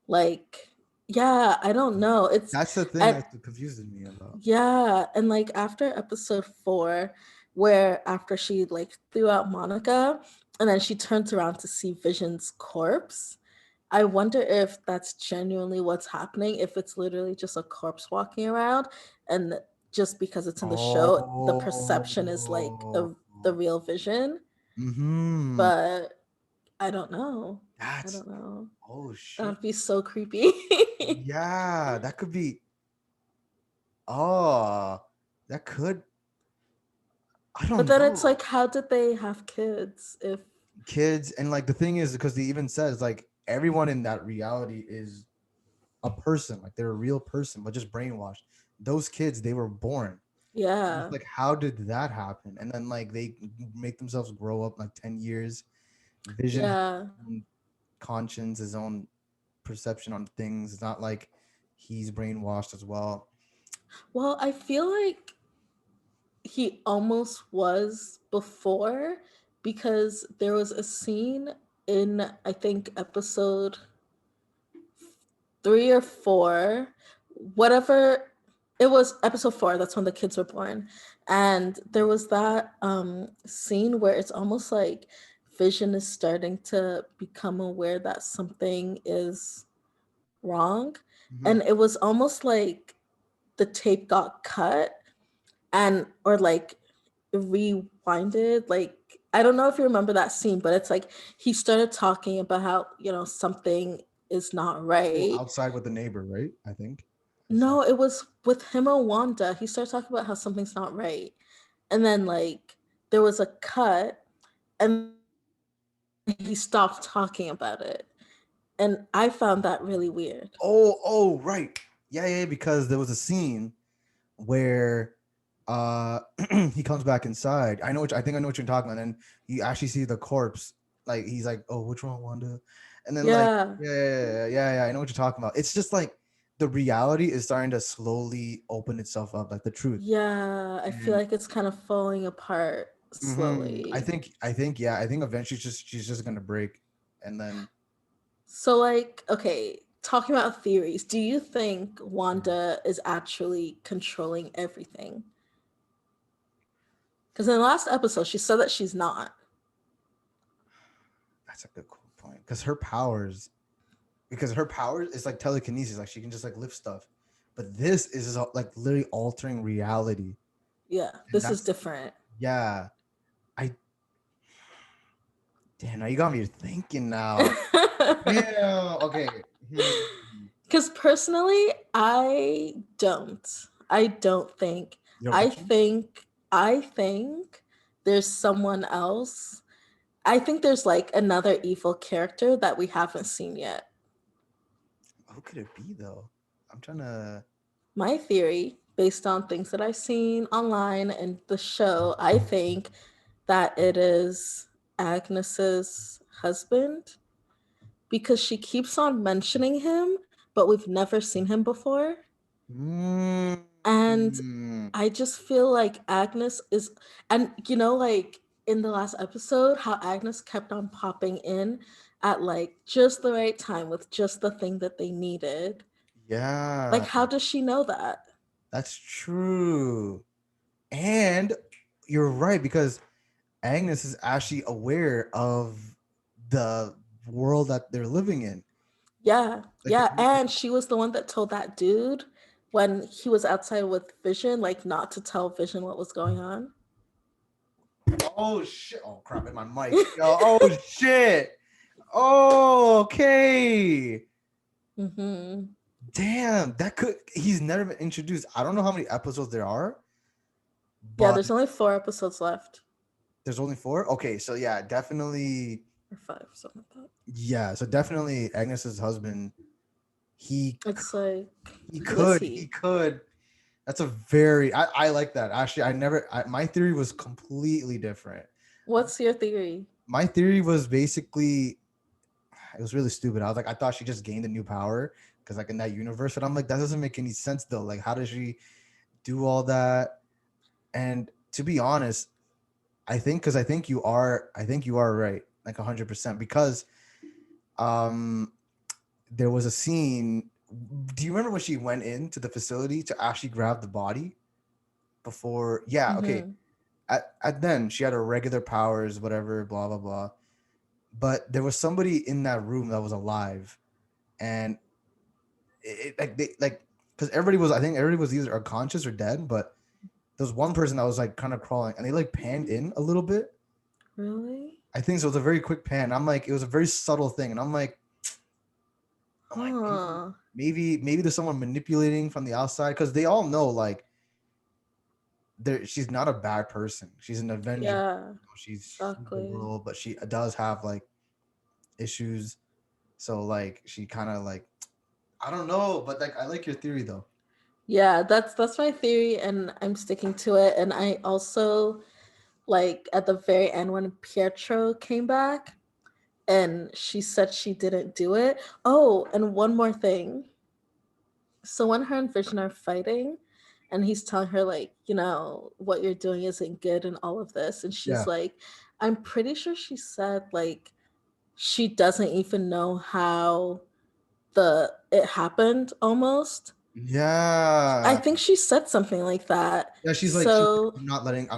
Like, yeah, I don't know. It's That's the thing and that confuses me about. yeah, and like after episode 4, where after she like threw out Monica, and then she turns around to see Vision's corpse. I wonder if that's genuinely what's happening, if it's literally just a corpse walking around, and just because it's in the show, the perception is like Oh, the real Vision. mm-hmm. But I don't know. I That's don't know. oh That shit. would be so creepy. Yeah, that could be. Oh, that could. I But don't then it's know. like, how did they have kids if Kids and like the thing is because they even says like everyone in that reality is a person, like they're a real person, but just brainwashed. Those kids, they were born. It's yeah. like, how did that happen? And then like they make themselves grow up like 10 years. Vision has Yeah. his own conscience, his own perception on things. It's not like he's brainwashed as well. Well, I feel like he almost was before, because there was a scene in, I think, episode 3 or 4, whatever. It was episode 4. That's when the kids were born, and there was that scene where it's almost like Vision is starting to become aware that something is wrong, Mhm. and it was almost like the tape got cut and or like rewinded. Like, I don't know if you remember that scene, but it's like he started talking about how something is not Oh, right. outside with the neighbor, right? I think I saw. No, it was with him and Wanda. He started talking about how something's not right. And then like there was a cut, and he stopped talking about it. And I found that really weird. Oh, right. Yeah, yeah, because there was a scene where uh he comes back inside. I think I know what you're talking about. And you actually see the corpse. Like he's like, "Oh, what's wrong, Wanda?" And then like, Yeah. yeah, I know what you're talking about. It's just like the reality is starting to slowly open itself up, like the truth. Yeah. I feel And like it's kind of falling apart slowly. I think eventually she's just gonna break, and then So like, okay, talking about theories, do you think Wanda is actually controlling everything? Because in the last episode, she said that she's not. that's a good cool point because her powers is like telekinesis, like she can just like lift stuff, but this is like literally altering reality, Yeah, and this is that's different. yeah. I damn, now you got me thinking now. Yeah, okay. Hmm. Because personally, I don't think. You don't I think so? think. I think there's someone else. I think there's like another evil character that we haven't seen yet. Who could it be though? I'm trying to. My theory, based on things that I've seen online and the show, I think that it is Agnes's husband, because she keeps on mentioning him, but we've never seen him before. Mm. And Mm, I just feel like Agnes is, and like in the last episode, how Agnes kept on popping in at like just the right time with just the thing that they needed. Like, yeah, how does she know that? that's true. And you're right because Agnes is actually aware of the world that they're living in. Yeah, Like yeah. And she was the one that told that dude when he was outside with Vision, like not to tell Vision what was going on. oh shit! Oh crap! In my mic. Yo, oh shit! Oh, okay. hmm Damn, that could. He's never been introduced. I don't know how many episodes there are, Yeah, but there's only 4 episodes left, there's only four. Okay, so yeah, definitely. or 5, something like that. Yeah, so definitely Agnes's husband. He It's like, he who is could. He he? could. That's a very. I like that. Actually, I never. My theory was completely different. What's your theory? My theory was basically it was really stupid. I was like, I thought she just gained a new power because like in that universe, and I'm like, that doesn't make any sense though. Like, how does she do all that? And to be honest, I think you are right, like 100%. Because um, there was a scene. Do you remember when she went into the facility to actually grab the body before? Yeah, okay. hmm At then she had her regular powers, whatever, blah blah blah. But there was somebody in that room that was alive, and like they like because everybody was I think everybody was either unconscious or dead, but there was one person that was like kind of crawling, and they like panned in a little bit. Really? I think so. It was a very quick pan. I'm like, it was a very subtle thing, and I'm like Huh. maybe there's someone manipulating from the outside because they all know like there she's not a bad person. She's an Avenger. Yeah, She's the exactly. world, but she does have like issues. So like she kind of like I don't know, but like I like your theory though. Yeah, that's my theory, and I'm sticking to it. And I also like at the very end when Pietro came back and she said she didn't do it. Oh, and one more thing. So when her and Vision are fighting, and he's telling her like, what you're doing isn't good and all of this, and she's Yeah. like, I'm pretty sure she said like she doesn't even know how the it happened almost. I Yeah. think she said something like that. Yeah, she's like, So I'm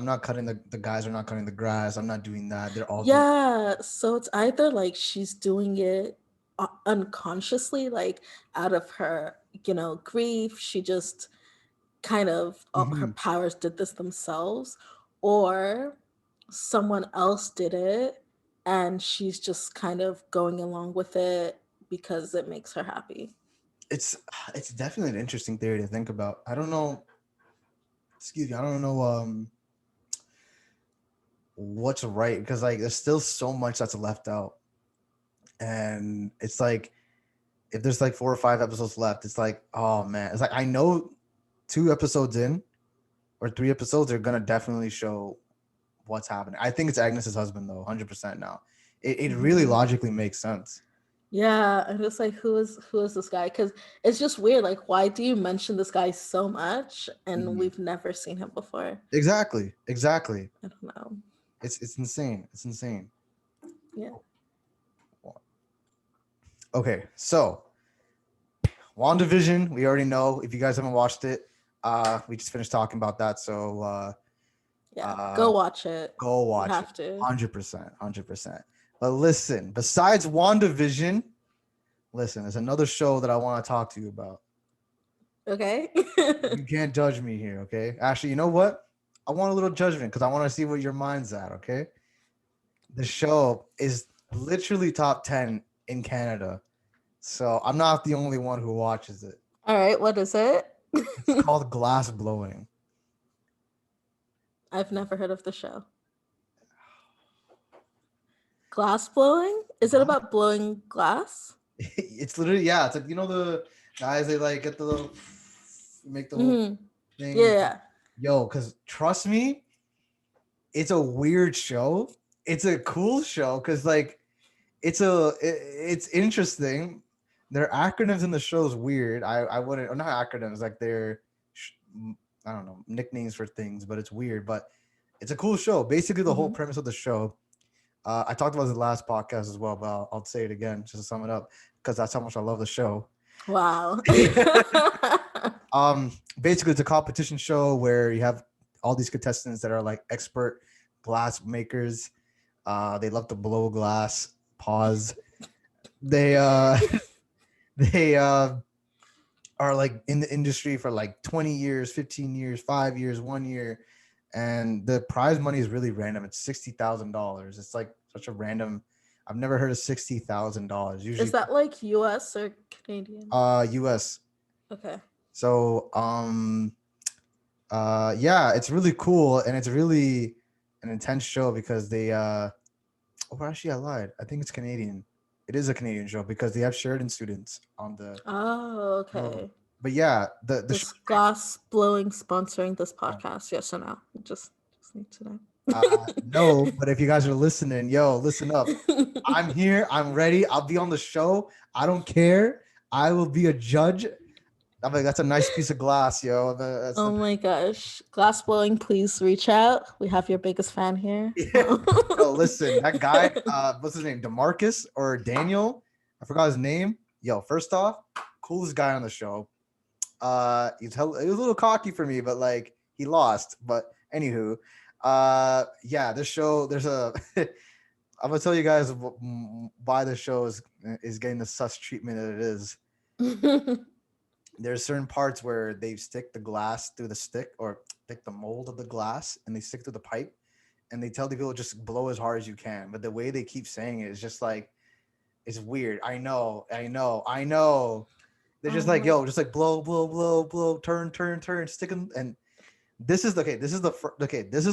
not cutting the guys are not cutting the grass. I'm not doing that. They're all doing yeah, so it's either like she's doing it unconsciously, like out of her, grief. She just kind of her Mhm. powers did this themselves, or someone else did it and she's just kind of going along with it because it makes her happy. it's it's definitely an interesting theory to think about. I don't know, excuse me, I don't know what's right because like there's still so much that's left out. And it's like if there's like 4 or 5 episodes left, it's like, oh man. It's like I know 2 episodes in or 3 episodes are gonna definitely show what's happening. I think it's Agnes's husband though, 100% now. It really hmm logically makes sense. Yeah, I'm just like, who is this guy? Because it's just weird. Like, why do you mention this guy so much and Mhm. we've never seen him before? Exactly. Exactly. I don't know. It's insane. It's insane. Yeah. Okay, so WandaVision, we already know. If you guys haven't watched it, we just finished talking about that. So Yeah. uh Go watch it. go You watch it. have to. 100%. 100%. But listen, besides WandaVision, listen, there's another show that I want to talk to you about. Okay. You can't judge me here, okay? Actually, you know what? I want a little judgment because I want to see what your mind's at, okay? The show is literally top 10 in Canada. So I'm not the only one who watches it. All right. What is it? It's called Glass Blowing. I've never heard of the show. Glass blowing? Is it Glass? about blowing glass? It's literally, yeah, it's like, you know, the guys, they like get the little, make the whole hmm thing. Yeah. Yo, because trust me, it's a weird show. It's a cool show because, like, it's interesting. Their acronyms in the show is weird. I wouldn't, or not acronyms, like I don't know, nicknames for things, but it's weird. But it's a cool show. Basically, the whole Hmm. premise of the show. I talked about this last podcast as well, but I'll say it again just to sum it up because that's how much I love the show. Wow. Basically, it's a competition show where you have all these contestants that are like expert glass makers. They love to blow glass. Pause. They they are like in the industry for like 20 years, 15 years, 5 years, 1 year. And the prize money is really random. It's $60,000. It's like such a random. I've never heard of $60,000. Is Usually, that like US or Canadian? US. Okay. So, yeah, it's really cool and it's really an intense show because they, oh, actually, I lied. I think it's Canadian. It is a Canadian show because they have Sheridan students on the Oh, show. okay. But yeah, the show. Is glass blowing sponsoring this No. podcast? Yes or no? Just need to know. No, but if you guys are listening, yo, listen up. I'm here. I'm ready. I'll be on the show. I don't care. I will be a judge. I'm like, that's a nice piece of glass, yo. That's Oh the my gosh. Glass blowing, please reach out. We have your biggest fan here. yo. Listen, that guy. What's his name? Demarcus or Daniel? I forgot his name. Yo, first off, coolest guy on the show. He was a little cocky for me, but like he lost. But anywho, yeah, this show. There's a. I'm gonna tell you guys why the show is getting the sus treatment that it is. There's certain parts where they stick the glass through the stick or stick the mold of the glass and they stick through the pipe and they tell the people just blow as hard as you can. But the way they keep saying it is just like it's weird. I know. They're just Oh like, my. yo, just like blow, blow, blow, blow, turn, stick them. And this is okay. This is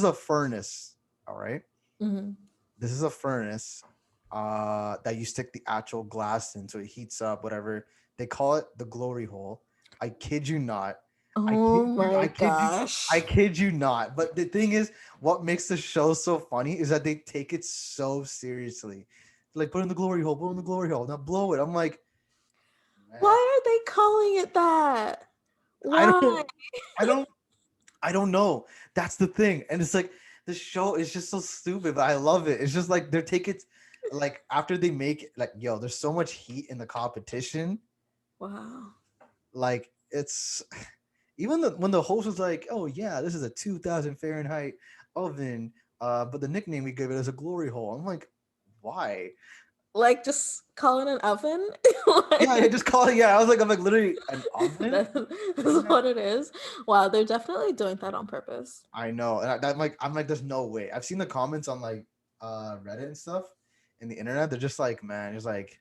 a furnace. All right. Mhm. This is a furnace that you stick the actual glass in so it heats up, whatever. They call it the glory hole. I kid you not. I Oh kid you, my I kid you, I gosh. kid you not. But the thing is, what makes the show so funny is that they take it so seriously. Like, put in the glory hole, put in the glory hole. Now blow it. I'm like, Why man, are they calling it that? I Why? don't, I don't, I don't know. That's the thing. And it's like the show is just so stupid, but I love it. It's just like they're taking like after they make it, like, yo, there's so much heat in the competition. Wow. Like it's even when the host was like, oh yeah, this is a 2000 Fahrenheit oven. But the nickname we gave it is a glory hole. I'm like, why? Like just call it an oven? Yeah, yeah, Like, just call it. Yeah, I'm like literally an oven. that's what it is. Wow, they're definitely doing that on purpose. I know, and I'm like, there's no way. I've seen the comments on like Reddit and stuff in the internet. They're just like, man, it's like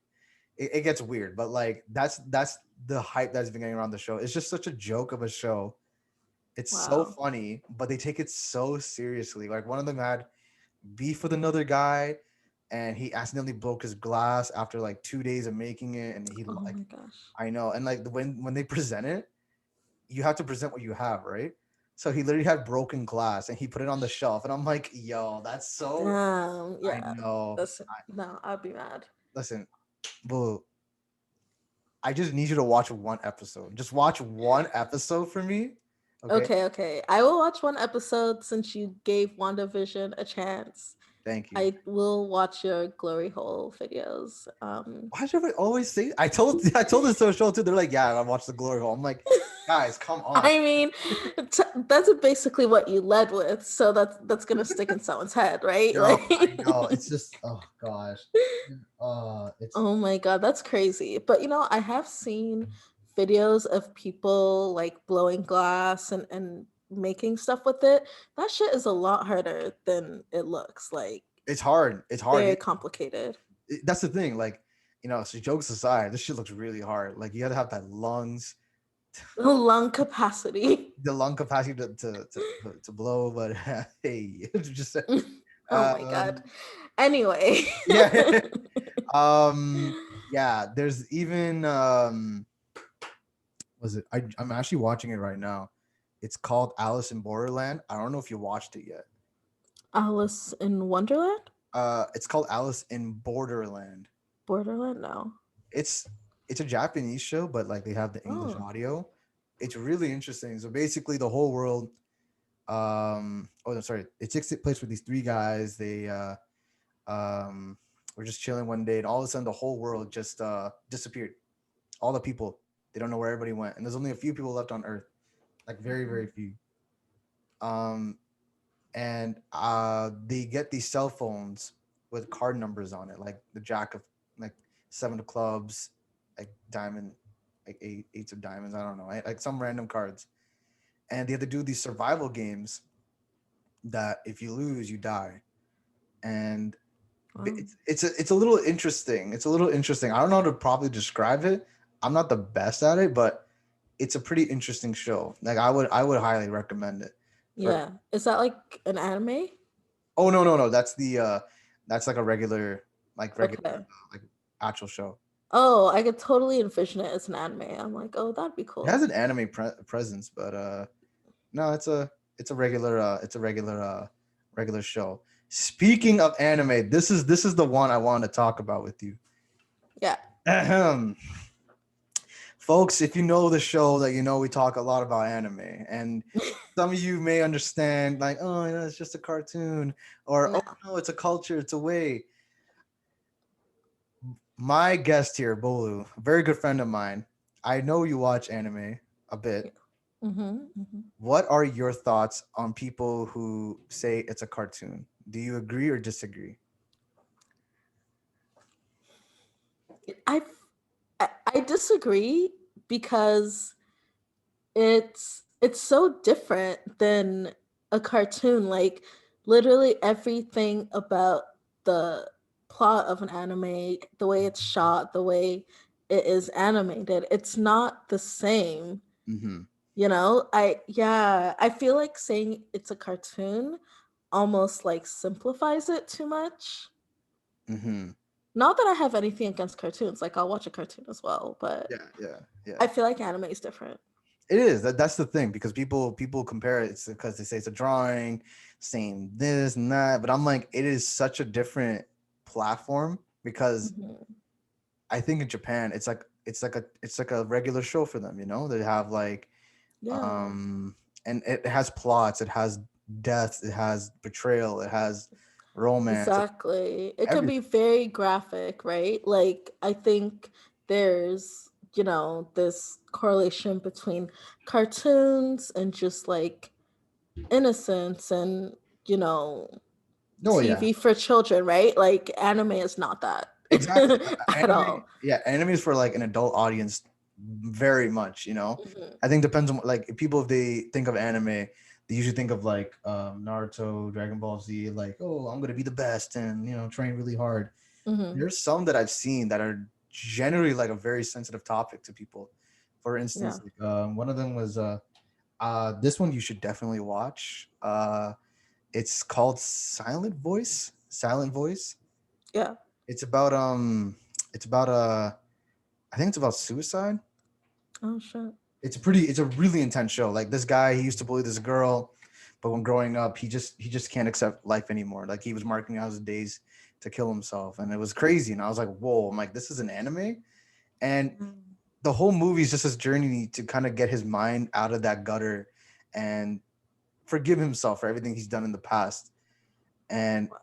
it gets weird, but like that's the hype that's been getting around the show. It's just such a joke of a show. It's so Wow. funny, but they take it so seriously. Like one of them had beef with another guy, and he accidentally broke his glass after like 2 days of making it, and he Oh like my gosh. I know, and like when they present it, you have to present what you have, right? So he literally had broken glass and he put it on the shelf. And I'm like, yo, that's so Damn. I Yeah. know. Listen, no, I'd be mad. Listen, boo, I just need you to watch one episode. Just watch one episode for me. Okay. Okay, okay. I will watch one episode since you gave WandaVision a chance. Thank you. I will watch your glory hole videos. Why should I always say I told this to a show too. They're like, yeah, I watched the glory hole. I'm like, guys, come on. I mean, that's basically what you led with, so that's gonna stick in someone's head, right? Yo, Like, I know. It's just oh gosh. It's oh my god, that's crazy. But I have seen videos of people like blowing glass and making stuff with it. That shit is a lot harder than it looks. Like, it's hard. It's hard. very complicated. That's the thing. Like, so jokes aside, this shit looks really hard. Like, you got to have that lungs, The lung capacity. the lung capacity to blow. But hey, it's just Oh my god. um, Anyway. yeah, yeah. There's even was it? I'm actually watching it right now. It's called Alice in Borderland. I don't know if you watched it yet. Alice in Wonderland? It's called Alice in Borderland. Borderland? No. It's it's a Japanese show, but like they have the English Oh. audio. it's really interesting. So basically, the whole world. Oh, no, sorry. It takes place with these three guys. They um were just chilling one day, and all of a sudden, the whole world just disappeared. All the people. They don't know where everybody went, and there's only a few people left on Earth. Like very, very few. Um, and they get these cell phones with card numbers on it, like the jack of like seven of clubs, like diamond, like eights of diamonds. I don't know, like some random cards, and they have to do these survival games that if you lose, you die. And Wow. it's a little interesting. It's a little interesting. I don't know how to properly describe it. I'm not the best at it, but it's a pretty interesting show. Like I would highly recommend it. For Yeah. Is that like an anime? Oh, no, that's like a regular Okay. like actual show. Oh, I could totally envision it as an anime. I'm like, oh, that'd be It has cool. an anime presence, but no, it's a regular show. Speaking of anime, this is the one I wanted to talk about with you. Yeah. Ahem. Folks, if you know the show, that you know we talk a lot about anime, and some of you may understand like, oh, it's just a cartoon, or No. oh no, it's a culture, it's a way. My guest here, Bolu, a very good friend of mine. I know you watch anime a Yeah. bit. Mm-hmm. What are your thoughts on people who say it's a cartoon? Do you agree or disagree? I I disagree because it's so different than a cartoon. Like literally everything about the plot of an anime, the way it's shot, the way it is animated, it's not the same. Mm-hmm. You know, I feel like saying it's a cartoon almost like simplifies it too much. Mm-hmm. Not that I have anything against cartoons, like I'll watch a cartoon as well, but Yeah, yeah, yeah. I feel like anime is different. It is. That's the thing, because people compare it. It's because they say it's a drawing, same this and that. But I'm like, it is such a different platform, because Mhm. I think in Japan it's like a regular show for them. They have like Yeah, um and it has plots, it has death, it has betrayal, it has romance, exactly. It can be everything. very graphic, right? Like I think there's, this correlation between cartoons and just like innocence and, you know, No, yeah, TV for children, right? Like anime is not that exactly. at Anime, all. yeah, anime is for like an adult audience, very much. Mhm. I think depends on, like, if people, if they think of anime, they usually think of like Naruto, Dragon Ball Z, like, oh, I'm gonna be the best and train really hard. Mhm. There's some that I've seen that are generally like a very sensitive topic to people. For Yeah. instance, like, one of them was this one you should definitely watch. It's called Silent Voice. Silent Voice. Yeah. It's about it's about I think it's about suicide. Oh shit. It's a really intense show. Like, this guy, he used to bully this girl, but when growing up, he just can't accept life anymore. Like, he was marking out his days to kill himself, and it was crazy. And I was like, whoa! I'm like, this is an anime, and Mm. the whole movie is just his journey to kind of get his mind out of that gutter and forgive himself for everything he's done in the past. And Wow.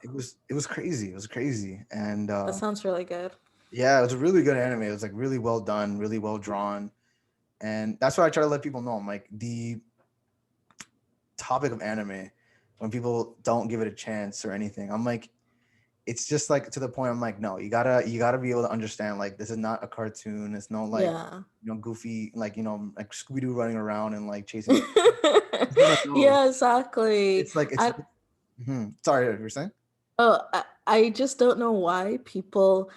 it was crazy. It was crazy, and That sounds really good. yeah, it was a really good anime. It was like really well done, really well drawn, and that's why I try to let people know. I'm like, the topic of anime, when people don't give it a chance or anything, I'm like, it's just like, to the point. I'm like, no, you gotta be able to understand, like, this is not a cartoon. It's no, like, Yeah. goofy, like, like Scooby Doo running around and like chasing. It's none of those. Yeah, exactly. It's like it's. I Sorry, you were saying? I just don't know why people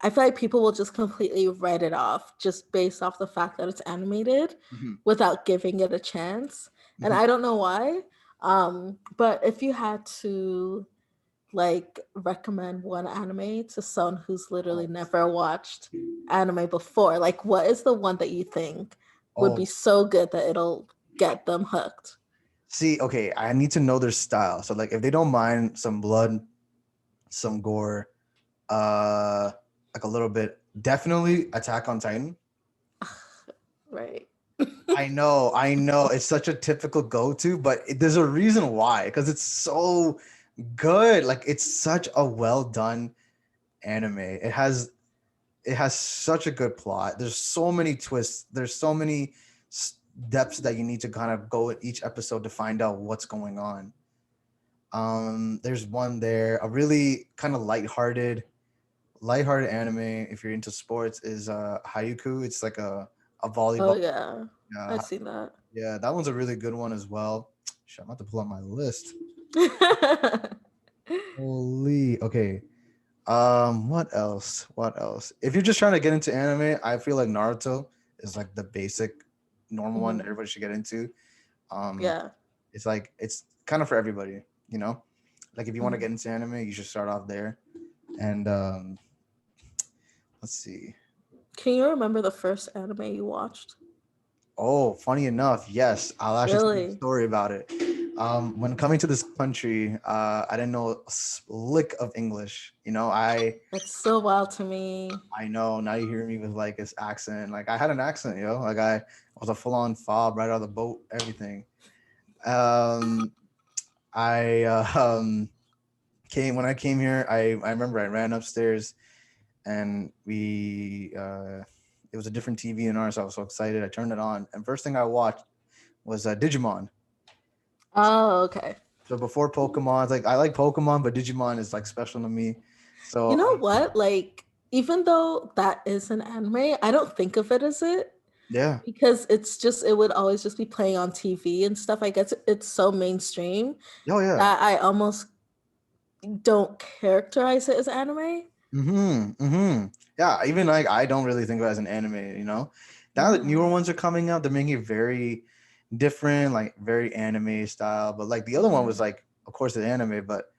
I feel like people will just completely write it off just based off the fact that it's animated Hmm. without giving it a chance. And Hmm. I don't know why. But if you had to like recommend one anime to someone who's literally Oh, never watched anime before, like what is the one that you think would be oh, so good that it'll get them hooked? see, okay, I need to know their style. So, like, if they don't mind some blood, some gore, uh, like a little bit, definitely Attack on Titan. Right. I know. It's such a typical go-to, but there's a reason why, because it's so good. Like it's such a well done anime. It has such a good plot. There's so many twists. There's so many depths that you need to kind of go at each episode to find out what's going on. There's one there, a really kind of lighthearted anime if you're into sports is Hayuku. It's like a Oh volleyball. yeah, I've Uh, seen that. yeah, that one's a really good one as well. Shit, I'm about to pull up my list. Holy, okay. What else? What else? If you're just trying to get into anime, I feel like Naruto is like the basic, normal one Mhm. everybody should get into. Um, Yeah. it's like it's kind of for everybody, you know. Like if you want to Mhm. get into anime, you should start off there. And let's see. Can you remember the first anime you watched? Oh, funny enough, yes, I'll actually tell you a Really? story about it. When coming to this country, I didn't know a lick of English. You know, That's so wild to me. I know now you hear me with like this accent. Like I had an accent, yo. Like I was a full on fob right out of the boat, everything. Um, I came when I came here. I remember I ran upstairs and we it was a different TV in ours. So I was so excited. I turned it on, and first thing I watched was Digimon. Oh, okay. So before Pokemon, it's like I like Pokemon, but Digimon is like special to me. You So know what? Like, even though that is an anime, I don't think of it as it yeah, because it's just it would always just be playing on TV and stuff. I guess it's so mainstream oh yeah, that I almost don't characterize it as anime. mm-hmm. Yeah, even like I don't really think of it as an anime, you know. Now that Yeah. newer ones are coming out, they're making it very different, like very anime style. But like the other one was Mhm. like, of course, an anime, but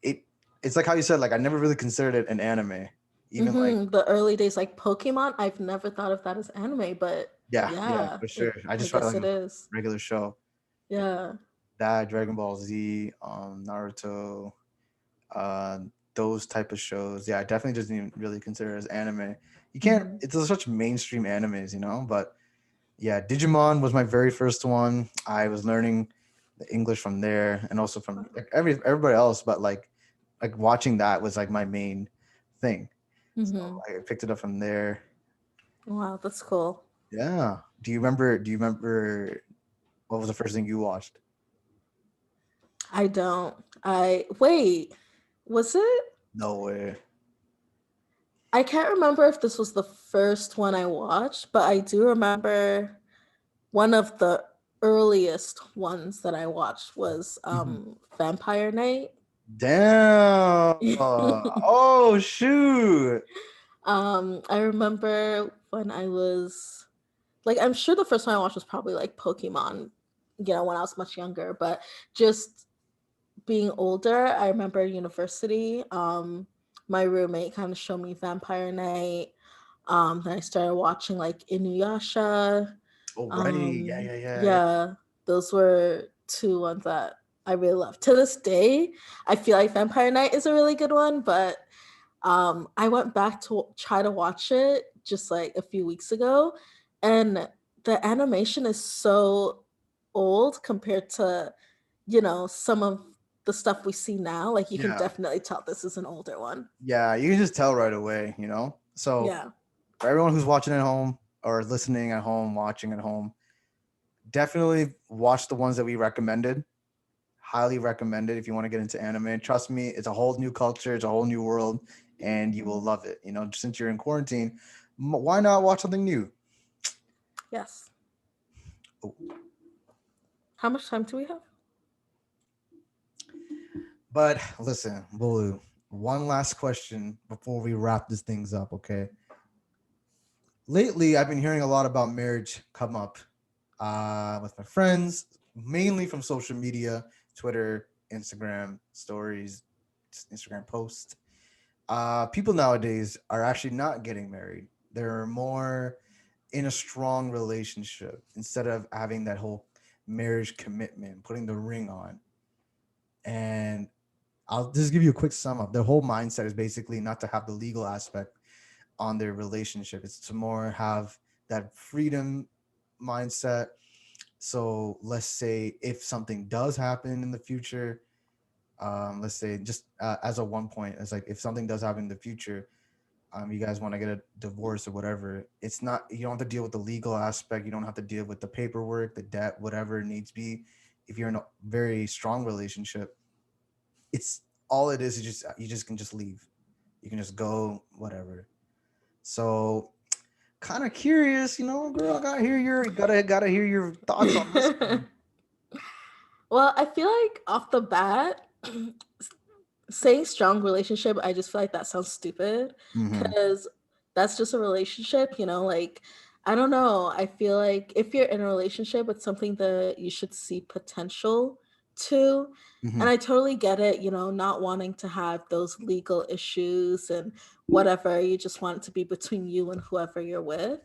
it it's like how you said, like I never really considered it an anime. Even like The early days, like Pokemon, I've never thought of that as anime, but yeah, yeah, yeah, for sure. I I just felt guess like it a is. regular show. Yeah. That Dragon Ball Z, Naruto, uh, those type of shows. Yeah, I definitely just didn't really consider it as anime. You can't. Mhm. It's such mainstream animes, you know. But yeah, Digimon was my very first one. I was learning the English from there, and also from like everybody else. But like watching that was like my main thing. So Mhm. I picked it up from there. Wow, that's cool. Yeah. Do you remember what was the first thing you watched? I don't. I wait. Was it? No way. I can't remember if this was the first one I watched, but I do remember one of the earliest ones that I watched was Mhm. Vampire Night. Damn. Oh shoot. I remember when I was like, I'm sure the first one I watched was probably like Pokemon, when I was much younger, but just being older, I remember university, my roommate kind of showed me Vampire Night. Then I started watching like Inuyasha. Already. Yeah, yeah, yeah, yeah. Yeah, those were two ones that I really love. To this day, I feel like Vampire Night is a really good one, but I went back to try to watch it just like a few weeks ago, and the animation is so old compared to, some of the stuff we see now. Like you can Yeah. definitely tell this is an older one. Yeah, you can just tell right away, you know? So Yeah. for everyone who's watching at home or listening at home, watching at home, definitely watch the ones that we recommended. Highly recommended if you want to get into anime. Trust me, it's a whole new culture, it's a whole new world, and you will Mhm. love it. You know, since you're in quarantine, why not watch something new? Yes. Oh, How much time do we have? but listen, Bolu, one last question before we wrap this things up, okay? Lately, I've been hearing a lot about marriage come up with my friends, mainly from social media, Twitter, Instagram stories, Instagram posts. People nowadays are actually not getting married. They're more in a strong relationship instead of having that whole marriage commitment, putting the ring on. And I'll just give you a quick sum up. Their whole mindset is basically not to have the legal aspect on their relationship. It's to more have that freedom mindset. So let's say if something does happen in the future, let's say just as a one point, it's like if something does happen in the future, you guys want to get a divorce or whatever, it's not, you don't have to deal with the legal aspect, you don't have to deal with the paperwork, the debt, whatever it needs to be. If you're in a very strong relationship, it's all it is just you just can just leave, you can just go whatever. So kind of curious, girl, I gotta hear your gotta hear your thoughts on this one. Well, I feel like off the bat, saying strong relationship, I just feel like that sounds stupid Mm-hmm. because that's just a relationship, like I don't know. I feel like if you're in a relationship, it's something that you should see potential to. Mm-hmm. And I totally get it, not wanting to have those legal issues and whatever. You just want it to be between you and whoever you're with.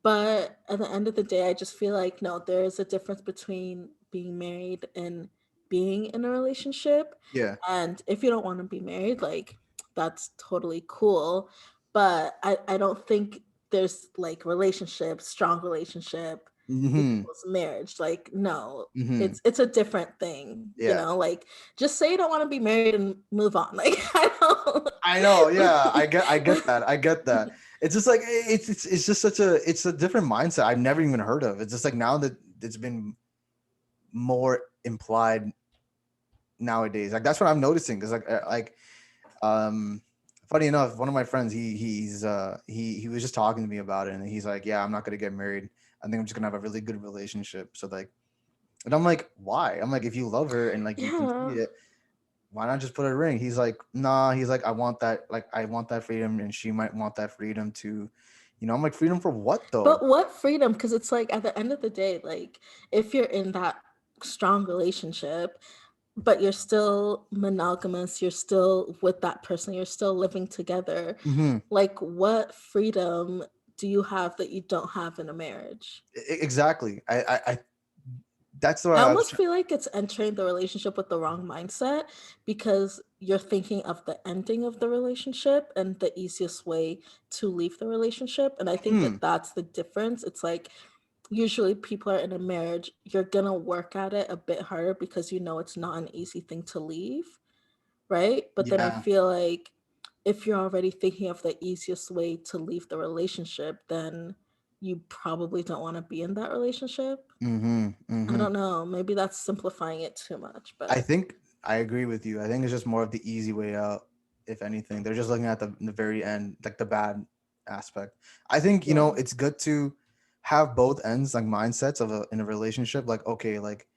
But at the end of the day, I just feel like no, there is a difference between being married and being in a relationship. Yeah. And if you don't want to be married, like that's totally cool. But I don't think there's like relationship, strong relationship Mm-hmm. equals marriage. Like, no, Mm-hmm. it's a different thing, Yeah. like just say you don't want to be married and move on. Like I I know, yeah, I don't get that, I get that. It's just like it's just such a, it's a different mindset I've never even heard of. It's just like now that it's been more implied nowadays. Like that's what I'm noticing. Because um, funny enough, one of my friends, he was just talking to me about it, and he's like, "Yeah, I'm not gonna get married. I think I'm just gonna have a really good relationship." So like, and I'm like, "Why?" I'm like, "If you love her and like you can see Yeah. it, why not just put a ring?" He's like, "Nah." He's like, "I want that. Like, I want that freedom, and she might want that freedom too." I'm like, "Freedom for what though?" But what freedom? Because it's like at the end of the day, like if you're in that strong relationship, but you're still monogamous, you're still with that person, you're still living together, Hmm. like what freedom do you have that you don't have in a marriage? Exactly. That's what I I was almost trying. feel like it's entering the relationship with the wrong mindset because you're thinking of the ending of the relationship and the easiest way to leave the relationship. And I think Hmm. that that's the difference. It's like usually people are in a marriage, you're gonna work at it a bit harder because you know it's not an easy thing to leave, right? But then I Yeah. feel like if you're already thinking of the easiest way to leave the relationship, then you probably don't want to be in that relationship. Mm-hmm. I Mm-hmm. don't know. Maybe that's simplifying it too much, I but think I agree with you. I think it's just more of the easy way out. If anything, they're just looking at the very end, like the bad aspect. I think yeah. it's good to have both ends, like mindsets of in a relationship. Like, okay, like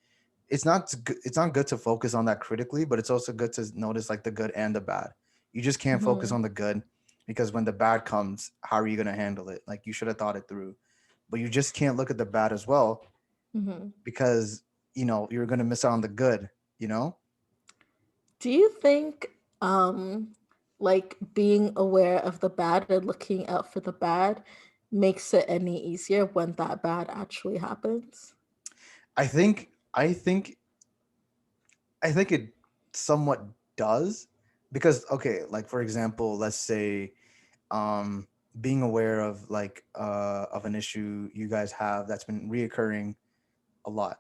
it's not good to focus on that critically, but it's also good to notice like the good and the bad. You just can't focus Hmm. on the good, because when the bad comes, how are you gonna handle it? Like you should have thought it through, but you just can't look at the bad as well, Hmm. because you're gonna miss out on the good. You know. Do you think like being aware of the bad and looking out for the bad makes it any easier when that bad actually happens? I think I think I think it somewhat does, because okay, like for example, let's say um being aware of like of an issue you guys have that's been reoccurring a lot,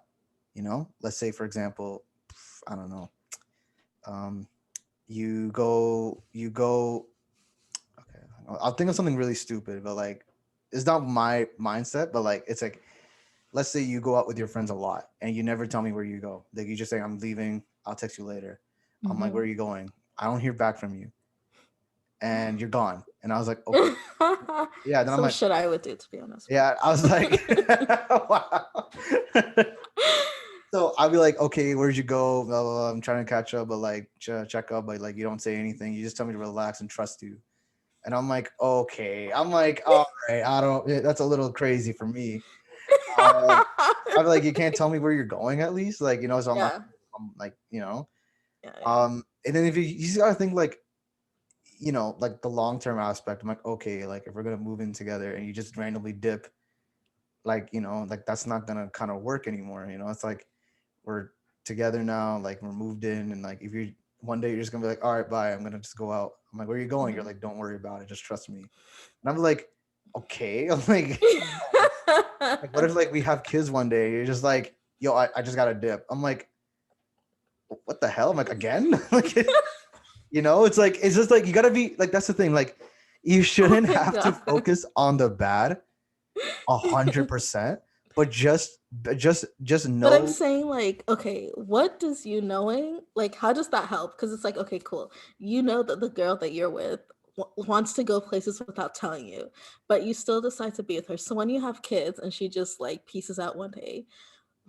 let's say for example, I don't know, um you go okay, I'll think of something really stupid, but like it's not my mindset, but like it's like, let's say you go out with your friends a lot and you never tell me where you go. Like you just say, I'm leaving, I'll text you later. I'm like, where Hmm. are you going? I don't hear back from you, and you're gone. And I was like, okay. Yeah, then I'm Some like, shit I would do, to be honest. yeah, I was like, wow. So I'll be like, okay, where'd you go? Blah, blah, blah. I'm trying to catch up, but like check up, but like you don't say anything. You just tell me to relax and trust you. And I'm like, okay. I'm like, all right, I don't. That's a little crazy for me. Um, I'm like, you can't tell me where you're going at least, like So Yeah. I'm like, Yeah, yeah. and then if you just gotta think like, like the long term aspect. I'm like, okay, like if we're gonna move in together and you just randomly dip, like like that's not gonna kind of work anymore. It's like we're together now, like we're moved in, and like if you one day you're just gonna be like, all right, bye, I'm gonna just go out. I'm like, where are you going? You're Mhm. like, don't worry about it, just trust me. And I'm like, okay. I'm like, Like, what if like we have kids one day? You're just like, yo, I just got a dip. I'm like, what the hell? I'm like, again? Like, it's just like you gotta be like, that's the thing. Like, you Oh shouldn't my have to god. focus on the bad 100%, but just But I'm know. saying, like, okay, what does you knowing, like, how does that help? Because it's like, okay, cool. You know that the girl that you're with wants to go places without telling you, but you still decide to be with her. So when you have kids and she just like pieces out one day,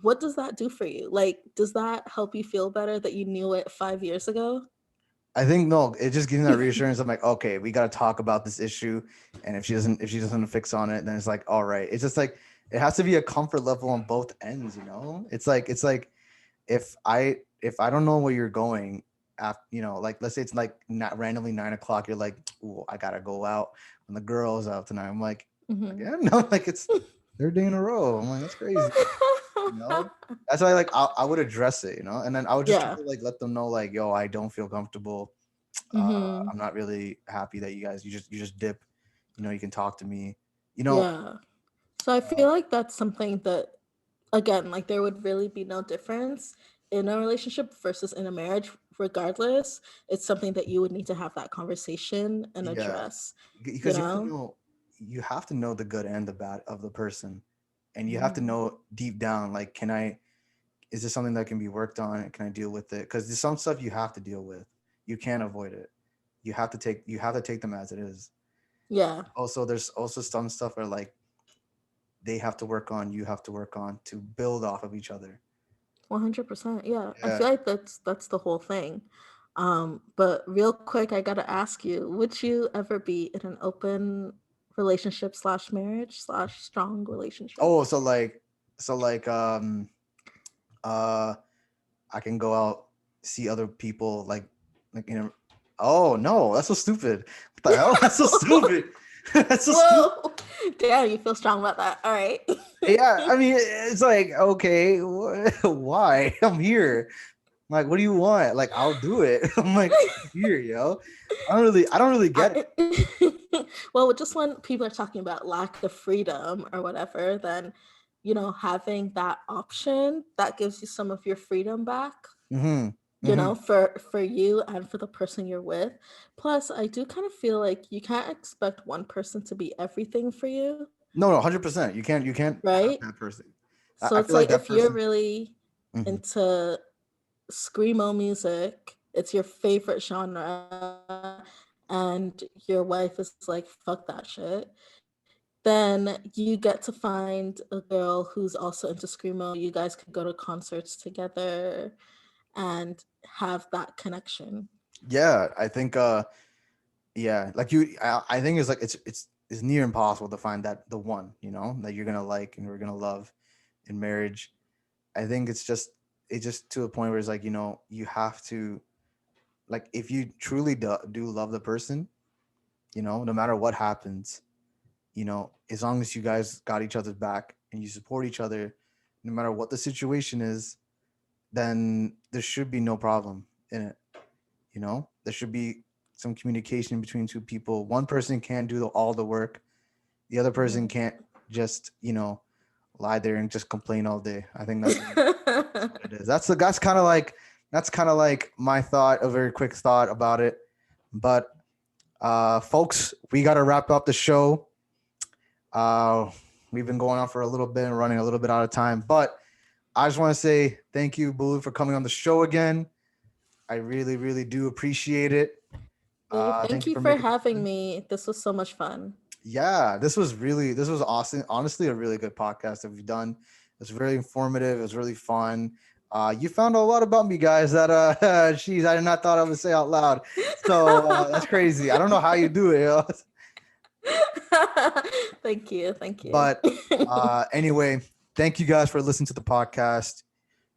what does that do for you? Like, does that help you feel better that you knew it 5 years ago? I think no, it just gives me that reassurance. I'm like, okay, we gotta talk about this issue, and if she doesn't fix on it, then it's like, all right. It's just like it has to be a comfort level on both ends. It's like if I don't know where you're going after, like let's say it's like not randomly 9 o'clock, you're like, oh, I gotta go out when the girl's out tonight. I'm like, Mhm. again, no, like it's third day in a row. I'm like, that's crazy. You know, that's why like I would address it, and then I would just try Yeah. to like let them know like, yo, I don't feel comfortable. Mhm. I'm not really happy that you just dip. You can talk to me. You know, Yeah. So I feel like that's something that, again, like there would really be no difference in a relationship versus in a marriage. Regardless, it's something that you would need to have that conversation and yeah, address, you because know? you have to know the good and the bad of the person, and you have to Mhm. know deep down like, is this something that can be worked on? Can I deal with it? Because there's some stuff you have to deal with. You can't avoid it. You have to take them as it is. Yeah, Also, there's also some stuff where like they have to work on, you have to work on to build off of each other. 100%. Yeah. I Yeah. feel like that's the whole thing. But real quick, I gotta ask you, would you ever be in an open relationship slash marriage slash strong relationship? Oh, so like uh I can go out, see other people like. Oh no, that's so stupid. What the hell? That's so stupid. That's so stupid. Whoa! Damn, you feel strong about that. All right. Yeah, I mean, it's like, okay, why? I'm here. I'm like, what do you want? Like, I'll do it. I'm like, I'm here, yo. I don't really get it. I, well, just when people are talking about lack of freedom or whatever, then having that option that gives you some of your freedom back, Mm-hmm. Mm-hmm. for you and for the person you're with. Plus, I do kind of feel like you can't expect one person to be everything for you, No, no, 100%. You can't have right? that person. I So I it's feel like like that if you're person. really Mhm. into screamo music, it's your favorite genre, and your wife is like, fuck that shit, then you get to find a girl who's also into screamo. You guys could go to concerts together and have that connection. Yeah, I think. Yeah, like I think it's like it's near impossible to find the one that you're gonna like and we're gonna love in marriage. I think it's just to a point where it's like you have to, like, if you truly do love the person, no matter what happens, as long as you guys got each other's back and you support each other, no matter what the situation is, then there should be no problem in it. There should be some communication between two people. One person can't do all the work. The other person can't just lie there and just complain all day. I think that's what it is. That's kind of like my thought, a very quick thought about it. But folks, we got to wrap up the show. uh we've been going on for a little bit and running a little bit out of time, but I just want to say thank you, Bulu, for coming on the show again. I really, really do appreciate it. Hey, Thank thank you you for for making the having time. me. This was so much fun. Yeah, this was awesome. Honestly, a really good podcast that we've done. It was very informative. It was really fun. You found a lot about me, guys. That jeez, I did not thought I would say out loud. So that's crazy. I don't know how you do it. Thank you. Thank you. But anyway, thank you guys for listening to the podcast.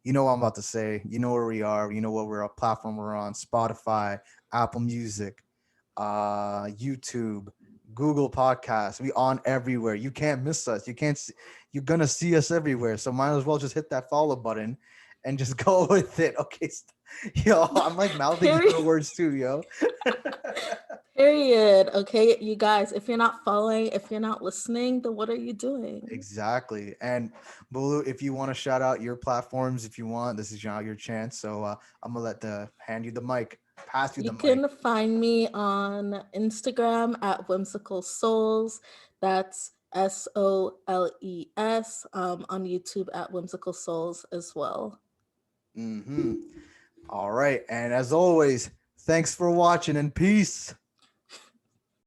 You know what I'm about to say. You know where we are. You know what platform we're on: Spotify, Apple Music, YouTube, Google Podcasts. We on everywhere. You can't miss us. You can't. You're gonna see us everywhere. So might as well just hit that follow button and just go with it. Okay, yo, I'm like mouthing Period. your words too, yo. Period. Okay, you guys, if you're not following, if you're not listening, then what are you doing? Exactly. And Bolu, if you want to shout out your platforms, if you want, this is your chance. So I'm gonna hand you the mic, pass you You the mic. can find me on Instagram at Whimsical Souls. That's SOLES. On YouTube at Whimsical Souls as well. All right. And as always, thanks for watching and peace.